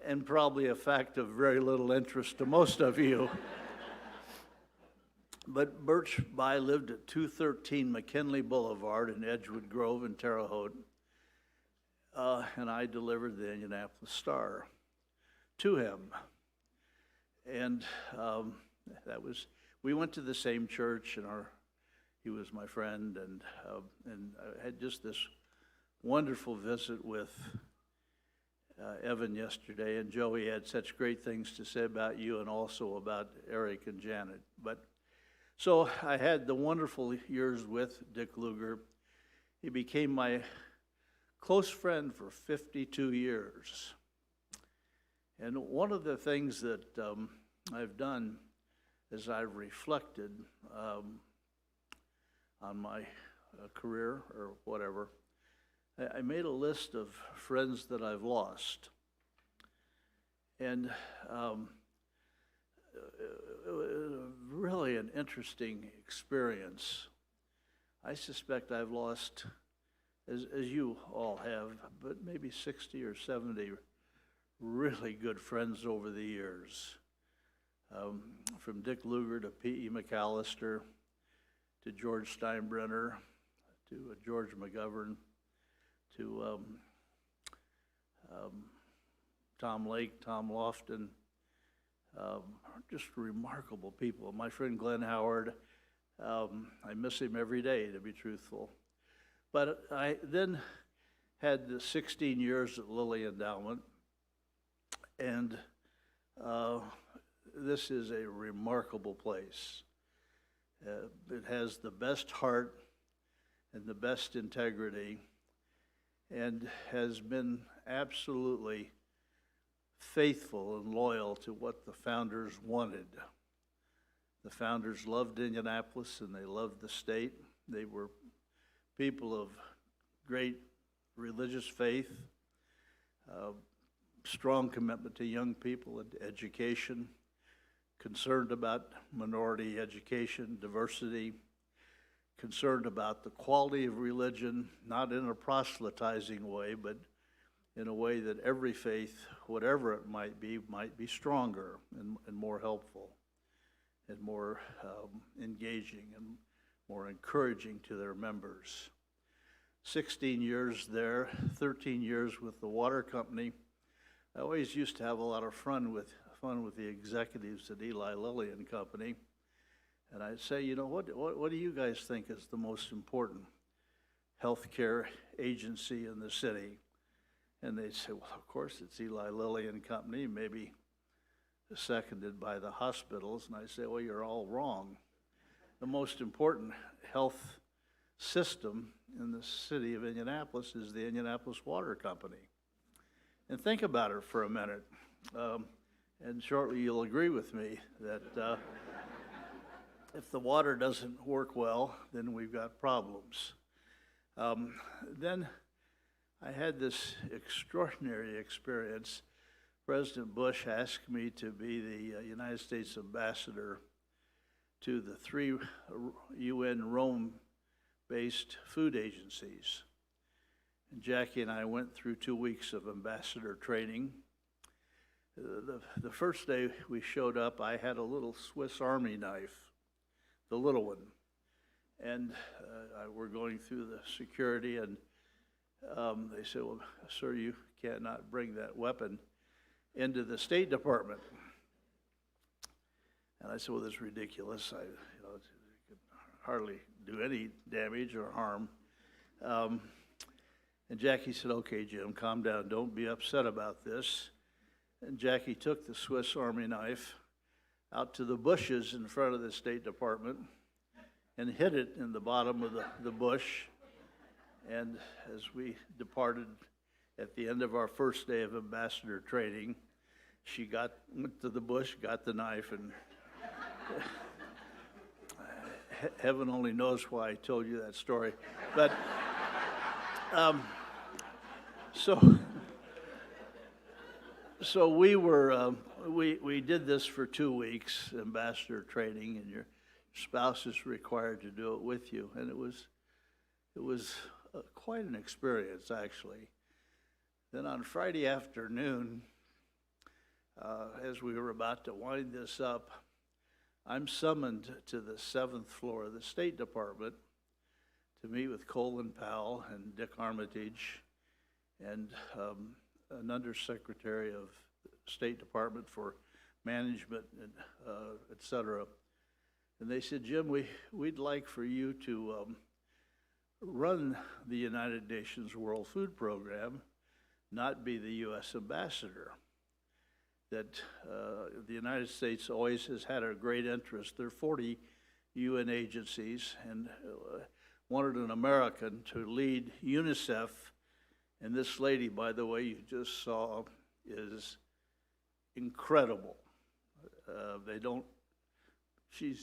And probably a fact of very little interest to most of you. But Birch Bai lived at 213 McKinley Boulevard in Edgewood Grove in Terre Haute, and I delivered the Indianapolis Star to him. And we went to the same church, and he was my friend, and I had just this wonderful visit with Evan yesterday, and Joey had such great things to say about you and also about Eric and Janet. But so I had the wonderful years with Dick Lugar. He became my close friend for 52 years. And one of the things that I've done as I've reflected on my career or whatever, I made a list of friends that I've lost. And really an interesting experience. I suspect I've lost, as you all have, but maybe 60 or 70 really good friends over the years. From Dick Lugar to P.E. McAllister, to George Steinbrenner, to George McGovern, to Tom Lake, Tom Lofton, just remarkable people. My friend Glenn Howard, I miss him every day, to be truthful. But I then had the 16 years at Lilly Endowment, and this is a remarkable place. It has the best heart and the best integrity, and has been absolutely faithful and loyal to what the founders wanted. The founders loved Indianapolis and they loved the state. They were people of great religious faith, strong commitment to young people and education, concerned about minority education, diversity, concerned about the quality of religion, not in a proselytizing way, but in a way that every faith, whatever it might be stronger and more helpful and more engaging and more encouraging to their members. 16 years there, 13 years with the water company. I always used to have a lot of fun with the executives at Eli Lilly and Company. And I'd say, you know, what do you guys think is the most important healthcare agency in the city? And they'd say, well, of course, it's Eli Lilly and Company, maybe seconded by the hospitals. And I say, well, you're all wrong. The most important health system in the city of Indianapolis is the Indianapolis Water Company. And think about it for a minute. And shortly you'll agree with me that if the water doesn't work well, then we've got problems. Then I had this extraordinary experience. President Bush asked me to be the United States ambassador to the 3 UN Rome-based food agencies. And Jackie and I went through 2 weeks of ambassador training. The first day we showed up, I had a little Swiss Army knife, the little one. And we're going through the security, and they said, well, sir, you cannot bring that weapon into the State Department. And I said, well, this is ridiculous. It could hardly do any damage or harm. And Jackie said, okay, Jim, calm down. Don't be upset about this. And Jackie took the Swiss Army knife out to the bushes in front of the State Department and hid it in the bottom of the bush. And as we departed at the end of our first day of ambassador training, she went to the bush, got the knife, and heaven only knows why I told you that story. But so we were we did this for 2 weeks, ambassador training, and your spouse is required to do it with you, and it was quite an experience, actually. Then on Friday afternoon, as we were about to wind this up, I'm summoned to the 7th floor of the State Department to meet with Colin Powell and Dick Armitage and an undersecretary of the State Department for Management, and et cetera. And they said, Jim, we'd like for you to run the United Nations World Food Program, not be the U.S. ambassador. That the United States always has had a great interest. There are 40 UN agencies, and wanted an American to lead UNICEF. And this lady, by the way, you just saw, is incredible. She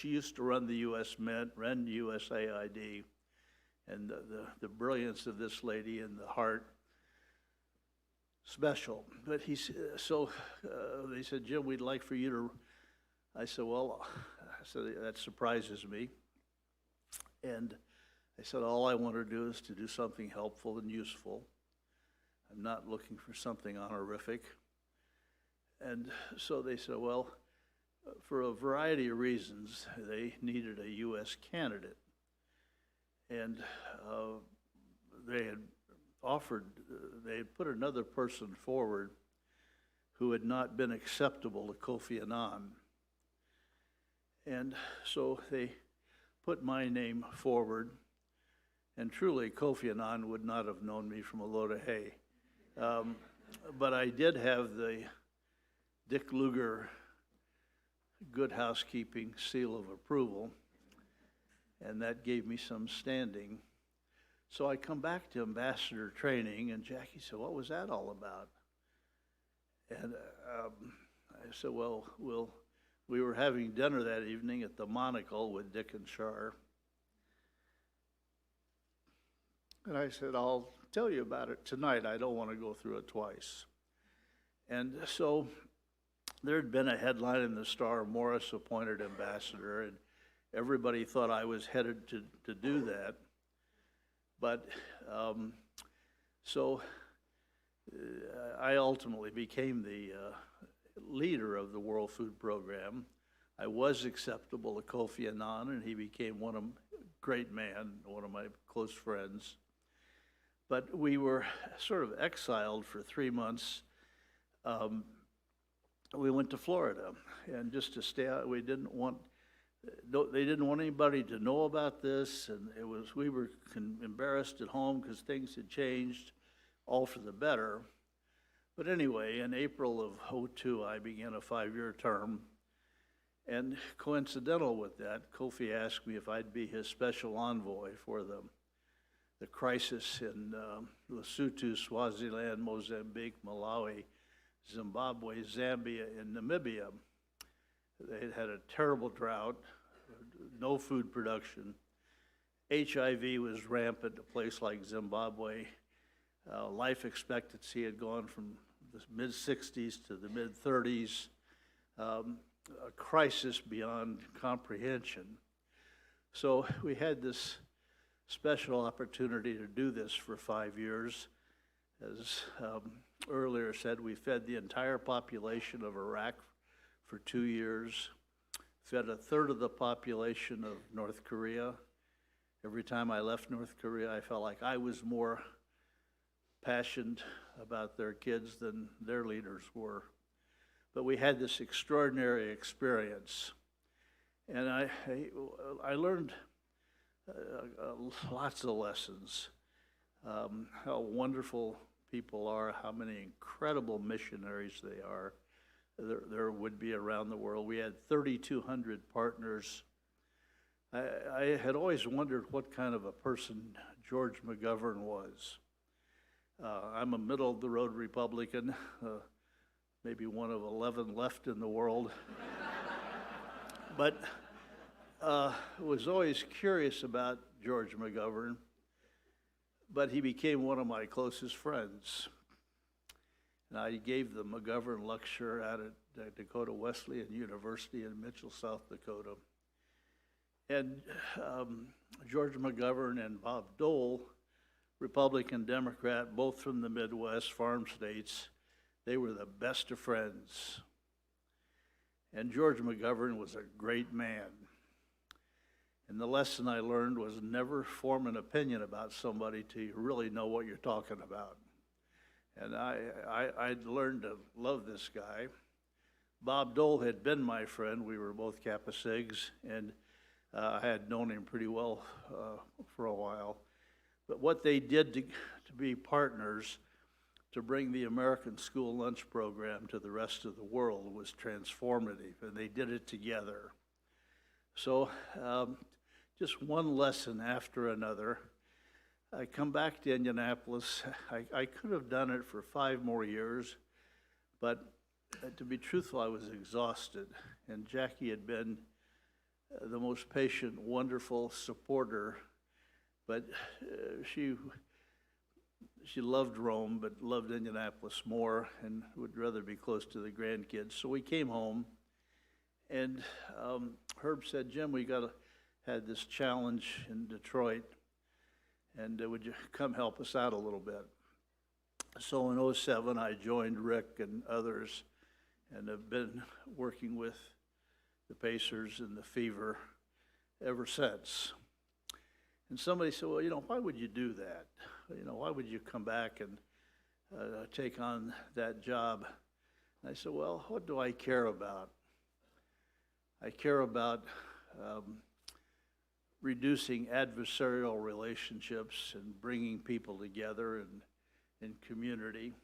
used to run the U.S. Mint, ran USAID, and the brilliance of this lady and the heart, special. But they said, Jim, we'd like for you to, I said, that surprises me. And I said, all I want to do is to do something helpful and useful. I'm not looking for something honorific. And so they said, well, for a variety of reasons, they needed a U.S. candidate. And they had put another person forward who had not been acceptable to Kofi Annan. And so they put my name forward, and truly Kofi Annan would not have known me from a load of hay. But I did have the Dick Lugar Good Housekeeping seal of approval, and that gave me some standing. So I come back to ambassador training, and Jackie said, what was that all about? And I said, well, we were having dinner that evening at the Monocle with Dick and Shar. And I said, I'll tell you about it tonight. I don't want to go through it twice. And so there had been a headline in the Star, Morris appointed ambassador, and everybody thought I was headed to do that. But I ultimately became the leader of the World Food Program. I was acceptable to Kofi Annan, and he became great man, one of my close friends. But we were sort of exiled for 3 months. We went to Florida, and just to stay out, they didn't want anybody to know about this, and we were embarrassed at home because things had changed, all for the better. But anyway, in April of '02, I began a 5-year term, and coincidental with that, Kofi asked me if I'd be his special envoy for the crisis in Lesotho, Swaziland, Mozambique, Malawi, Zimbabwe, Zambia, and Namibia. They had had a terrible drought, no food production. HIV was rampant in a place like Zimbabwe. Life expectancy had gone from the mid-60s to the mid-30s. A crisis beyond comprehension. So we had this special opportunity to do this for 5 years. As earlier said, we fed the entire population of Iraq for 2 years, fed a third of the population of North Korea. Every time I left North Korea, I felt like I was more passionate about their kids than their leaders were. But we had this extraordinary experience, and I learned lots of lessons, how wonderful people are, how many incredible missionaries they are. There would be around the world. We had 3,200 partners. I had always wondered what kind of a person George McGovern was. I'm a middle-of-the-road Republican, maybe one of 11 left in the world. But was always curious about George McGovern, but he became one of my closest friends. And I gave the McGovern lecture out at Dakota Wesleyan University in Mitchell, South Dakota. And George McGovern and Bob Dole, Republican, Democrat, both from the Midwest, farm states, they were the best of friends. And George McGovern was a great man. And the lesson I learned was never form an opinion about somebody till you really know what you're talking about. And I'd learned to love this guy. Bob Dole had been my friend. We were both Kappa Sigs, and I had known him pretty well for a while. But what they did to be partners, to bring the American school lunch program to the rest of the world was transformative, and they did it together. So just one lesson after another. I come back to Indianapolis. I could have done it for 5 more years, but to be truthful, I was exhausted, and Jackie had been the most patient, wonderful supporter, but she loved Rome, but loved Indianapolis more and would rather be close to the grandkids. So we came home, and Herb said, Jim, we had this challenge in Detroit, and would you come help us out a little bit? So in '07, I joined Rick and others, and have been working with the Pacers and the Fever ever since. And somebody said, well, why would you do that? Why would you come back and take on that job? And I said, well, what do I care about? I care about reducing adversarial relationships and bringing people together in community.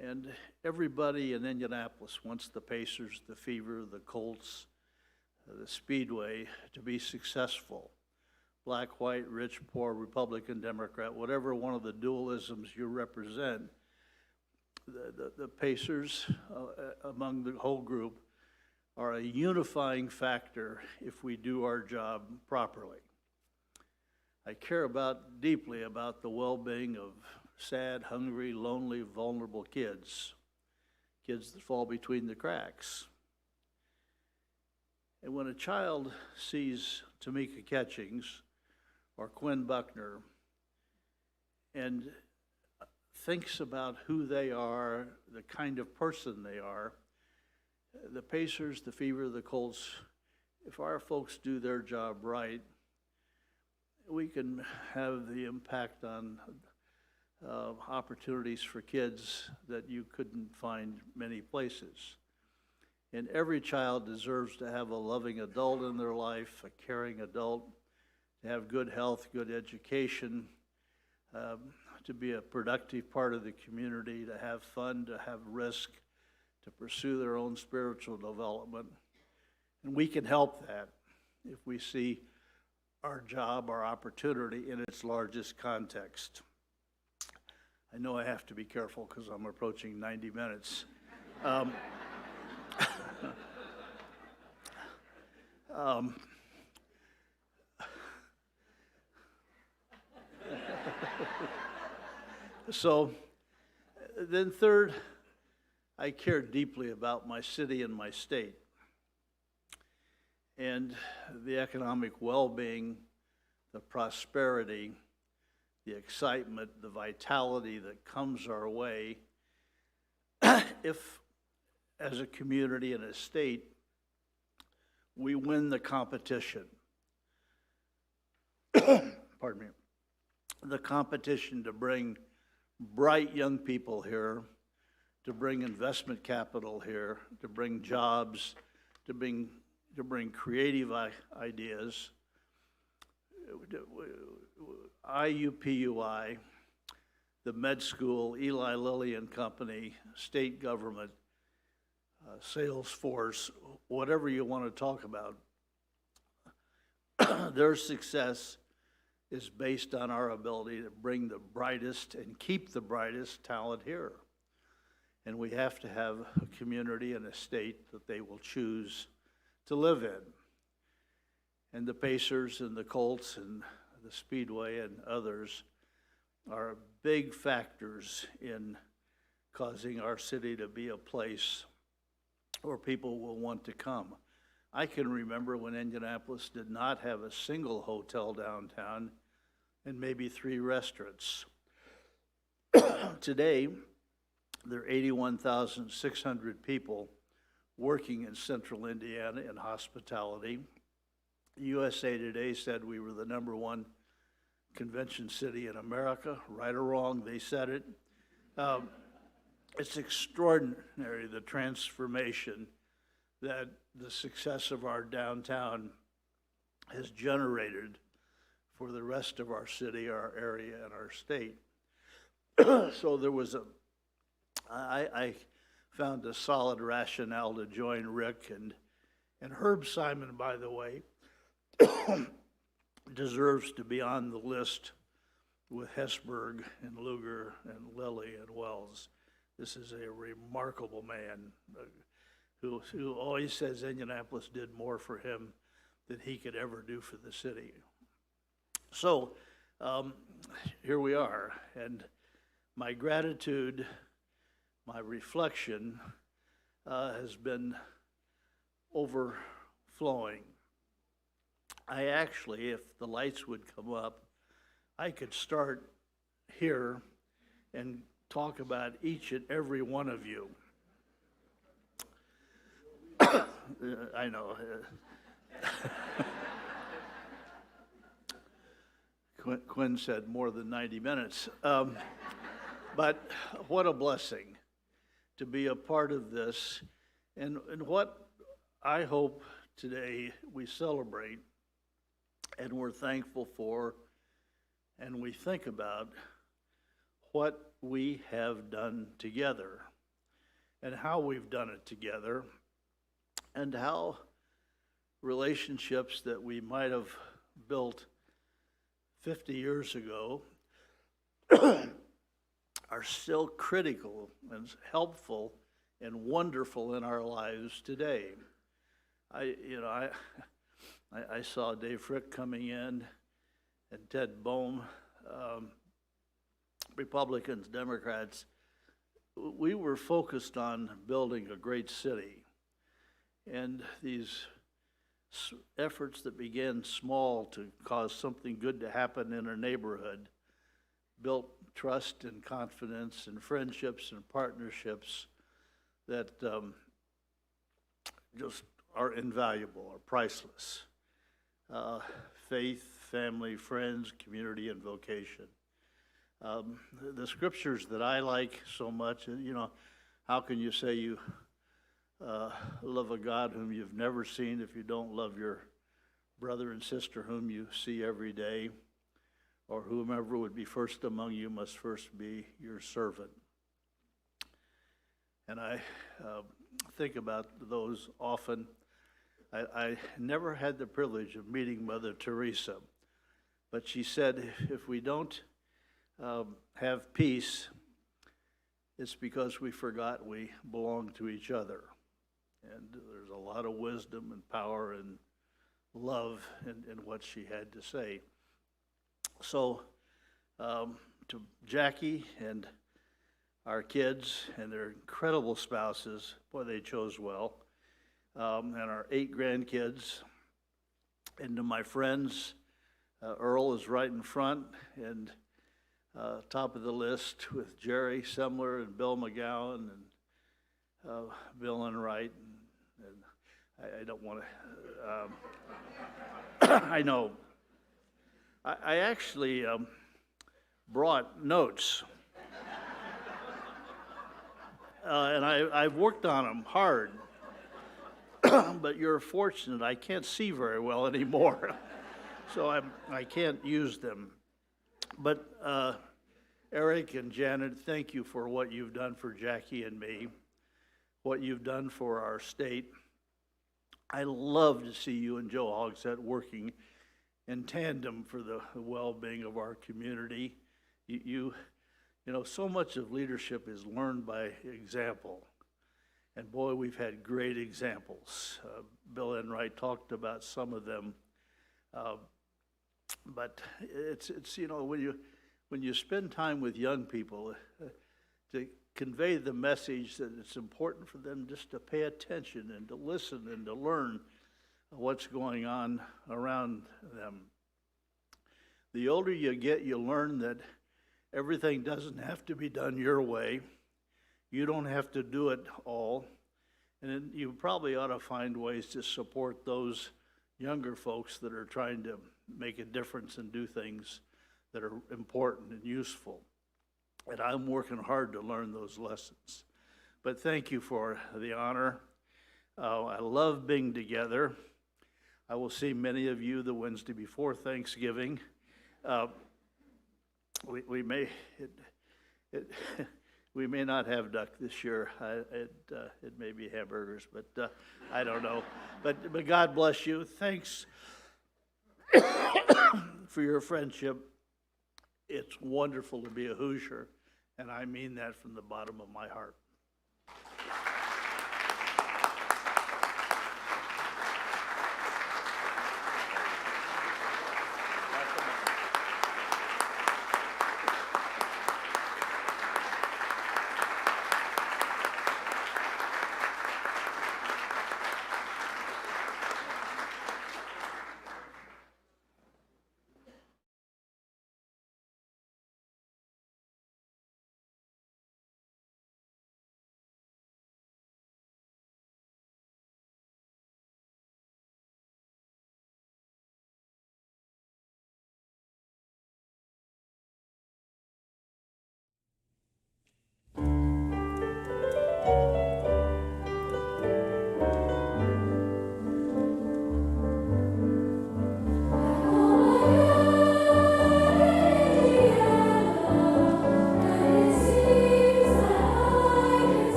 And everybody in Indianapolis wants the Pacers, the Fever, the Colts, the Speedway to be successful. Black, white, rich, poor, Republican, Democrat, whatever one of the dualisms you represent, the Pacers among the whole group are a unifying factor if we do our job properly. I care deeply about the well-being of sad, hungry, lonely, vulnerable kids that fall between the cracks. And when a child sees Tamika Catchings or Quinn Buckner and thinks about who they are, the kind of person they are, the Pacers, the Fever, the Colts, if our folks do their job right, we can have the impact on opportunities for kids that you couldn't find many places. And every child deserves to have a loving adult in their life, a caring adult, to have good health, good education, to be a productive part of the community, to have fun, to have risk, to pursue their own spiritual development. And we can help that if we see our job, our opportunity in its largest context. I know I have to be careful because I'm approaching 90 minutes. So then third, I care deeply about my city and my state and the economic well-being, the prosperity, the excitement, the vitality that comes our way if, as a community and a state, we win the competition. Pardon me. The competition to bring bright young people here, to bring investment capital here, to bring jobs, to bring creative ideas. IUPUI, the med school, Eli Lilly and Company, state government, Salesforce, whatever you want to talk about, their success is based on our ability to bring the brightest and keep the brightest talent here. And we have to have a community and a state that they will choose to live in. And the Pacers and the Colts and the Speedway and others are big factors in causing our city to be a place where people will want to come. I can remember when Indianapolis did not have a single hotel downtown and maybe 3 restaurants. Today, there are 81,600 people working in central Indiana in hospitality. USA Today said we were the #1 convention city in America. Right or wrong, they said it. It's extraordinary, the transformation that the success of our downtown has generated for the rest of our city, our area, and our state. So there was I found a solid rationale to join Rick and Herb Simon, by the way, deserves to be on the list with Hesburgh and Luger and Lilly and Wells. This is a remarkable man who always says Indianapolis did more for him than he could ever do for the city. So here we are, and my gratitude, my reflection has been overflowing. I actually, if the lights would come up, I could start here and talk about each and every one of you. I know. Quinn said more than 90 minutes. But what a blessing to be a part of this. And what I hope today we celebrate and we're thankful for and we think about what we have done together and how we've done it together and how relationships that we might have built 50 years ago are still critical and helpful and wonderful in our lives today. I saw Dave Frick coming in and Ted Bohm, Republicans, Democrats. We were focused on building a great city. And these efforts that began small to cause something good to happen in a neighborhood built trust and confidence and friendships and partnerships that just are invaluable, are priceless. Faith, family, friends, community, and vocation. The scriptures that I like so much, how can you say you love a God whom you've never seen if you don't love your brother and sister whom you see every day? Or whomever would be first among you must first be your servant. And I think about those often. I never had the privilege of meeting Mother Teresa, but she said, if we don't have peace, it's because we forgot we belong to each other. And there's a lot of wisdom and power and love in what she had to say. So to Jackie and our kids and their incredible spouses, boy, they chose well, and our 8 grandkids, and to my friends, Earl is right in front, and top of the list with Jerry Semler and Bill McGowan and Bill Enright, and I don't want to, I know. I actually brought notes, and I've worked on them hard, but you're fortunate I can't see very well anymore, so I can't use them. But Eric and Janet, thank you for what you've done for Jackie and me, what you've done for our state. I love to see you and Joe Hogsett working in tandem for the well-being of our community. You know, so much of leadership is learned by example. And boy, we've had great examples. Bill Enright talked about some of them. But it's when you spend time with young people, to convey the message that it's important for them just to pay attention and to listen and to learn what's going on around them. The older you get, you learn that everything doesn't have to be done your way. You don't have to do it all. And you probably ought to find ways to support those younger folks that are trying to make a difference and do things that are important and useful. And I'm working hard to learn those lessons. But thank you for the honor. I love being together. I will see many of you the Wednesday before Thanksgiving. it, we may not have duck this year. It may be hamburgers, but I don't know. But God bless you. Thanks for your friendship. It's wonderful to be a Hoosier, and I mean that from the bottom of my heart.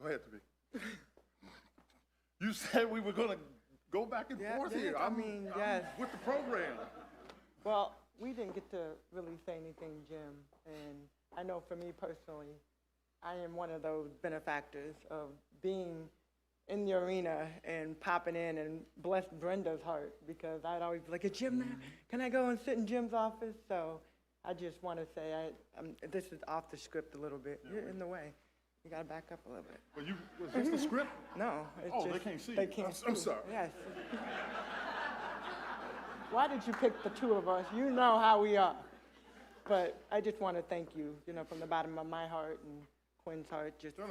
Go ahead, Tamika. You said we were gonna go back and forth here. I I'm mean, yes. with the program. Well, we didn't get to really say anything, Jim, and I know for me personally, I am one of those benefactors of being in the arena and popping in and bless Brenda's heart, because I'd always be like, Jim, can I go and sit in Jim's office? So I just want to say, this is off the script a little bit. You're in the way. You gotta back up a little bit. Well, was this the script? No, it's Oh, just, they can't see They you. can't I'm see. sorry. Yes. Why did you pick the two of us? You know how we are. But I just want to thank you, from the bottom of my heart and Quinn's heart. Just No.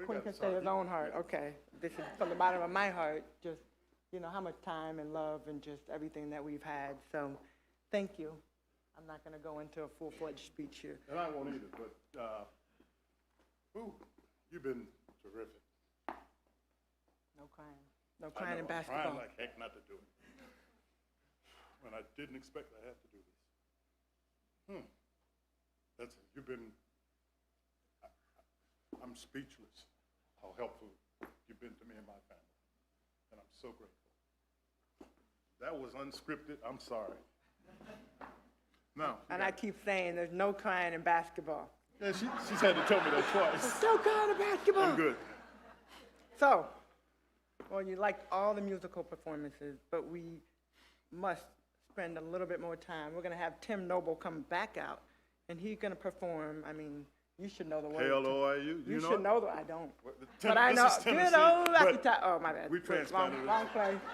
Quinn can say his own heart. Okay. This is from the bottom of my heart. Just, how much time and love and just everything that we've had. So, thank you. I'm not going to go into a full-fledged speech here. And I won't either, but, you've been terrific. No crying. No crying in basketball. I'm trying like heck not to do it. When I didn't expect I had to do this. I'm speechless how helpful you've been to me and my family. And I'm so grateful. That was unscripted. I'm sorry. Now. And I keep saying there's no crying in basketball. Yeah, she's had to tell me that twice. There's no crying in basketball. I'm good. So, you liked all the musical performances, but we must spend a little bit more time. We're going to have Tim Noble come back out, and he's going to perform. I mean, you should know the words. KLOIU, You should know I don't. But I know. This is Tennessee, Oh, my bad. we transplanted it.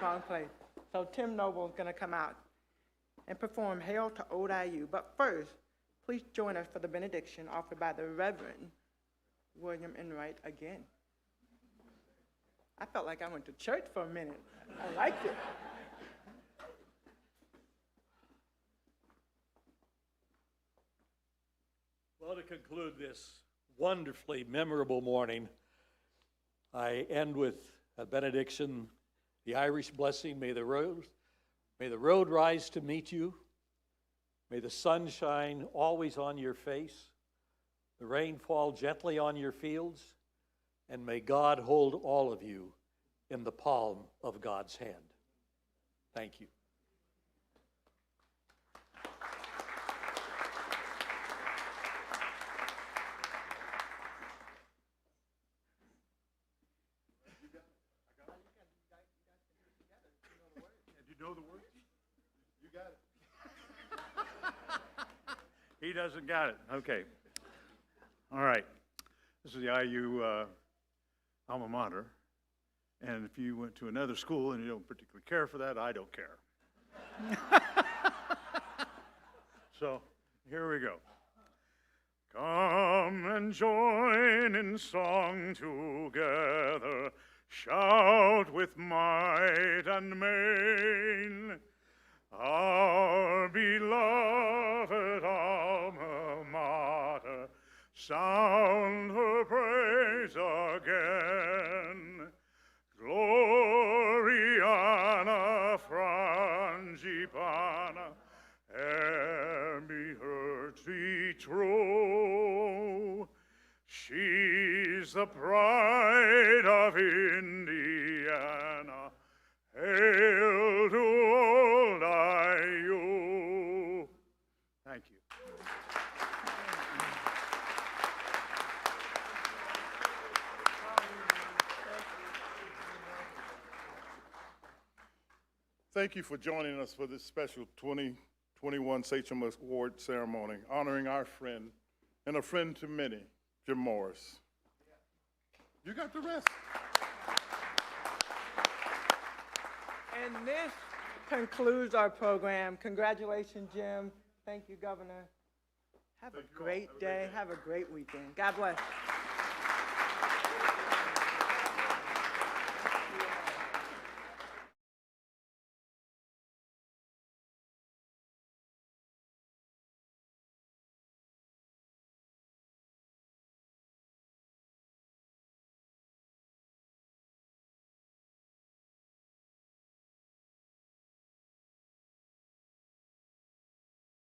Wrong place. So Tim Noble is going to come out and perform Hail to Old IU. But first, please join us for the benediction offered by the Reverend William Enright again. I felt like I went to church for a minute. I liked it. Well, to conclude this wonderfully memorable morning, I end with a benediction, the Irish blessing. May the road rise to meet you. May the sun shine always on your face, the rain fall gently on your fields, and may God hold all of you in the palm of God's hand. Thank you. You know the words? You got it. He doesn't got it. Okay. All right. This is the IU alma mater. And if you went to another school and you don't particularly care for that, I don't care. So here we go. Come and join in song together, shout with might and main. Our beloved alma mater, sound her praise again. Gloriana frangipana, ere be heard be true. She's the pride of Indiana. Hail to old IU. Thank you. Thank you for joining us for this special 2021 Sachem Award ceremony, honoring our friend and a friend to many, Jim Morris. You got the rest. And this concludes our program. Congratulations, Jim. Thank you, Governor. Have a great day. Have a great weekend. God bless.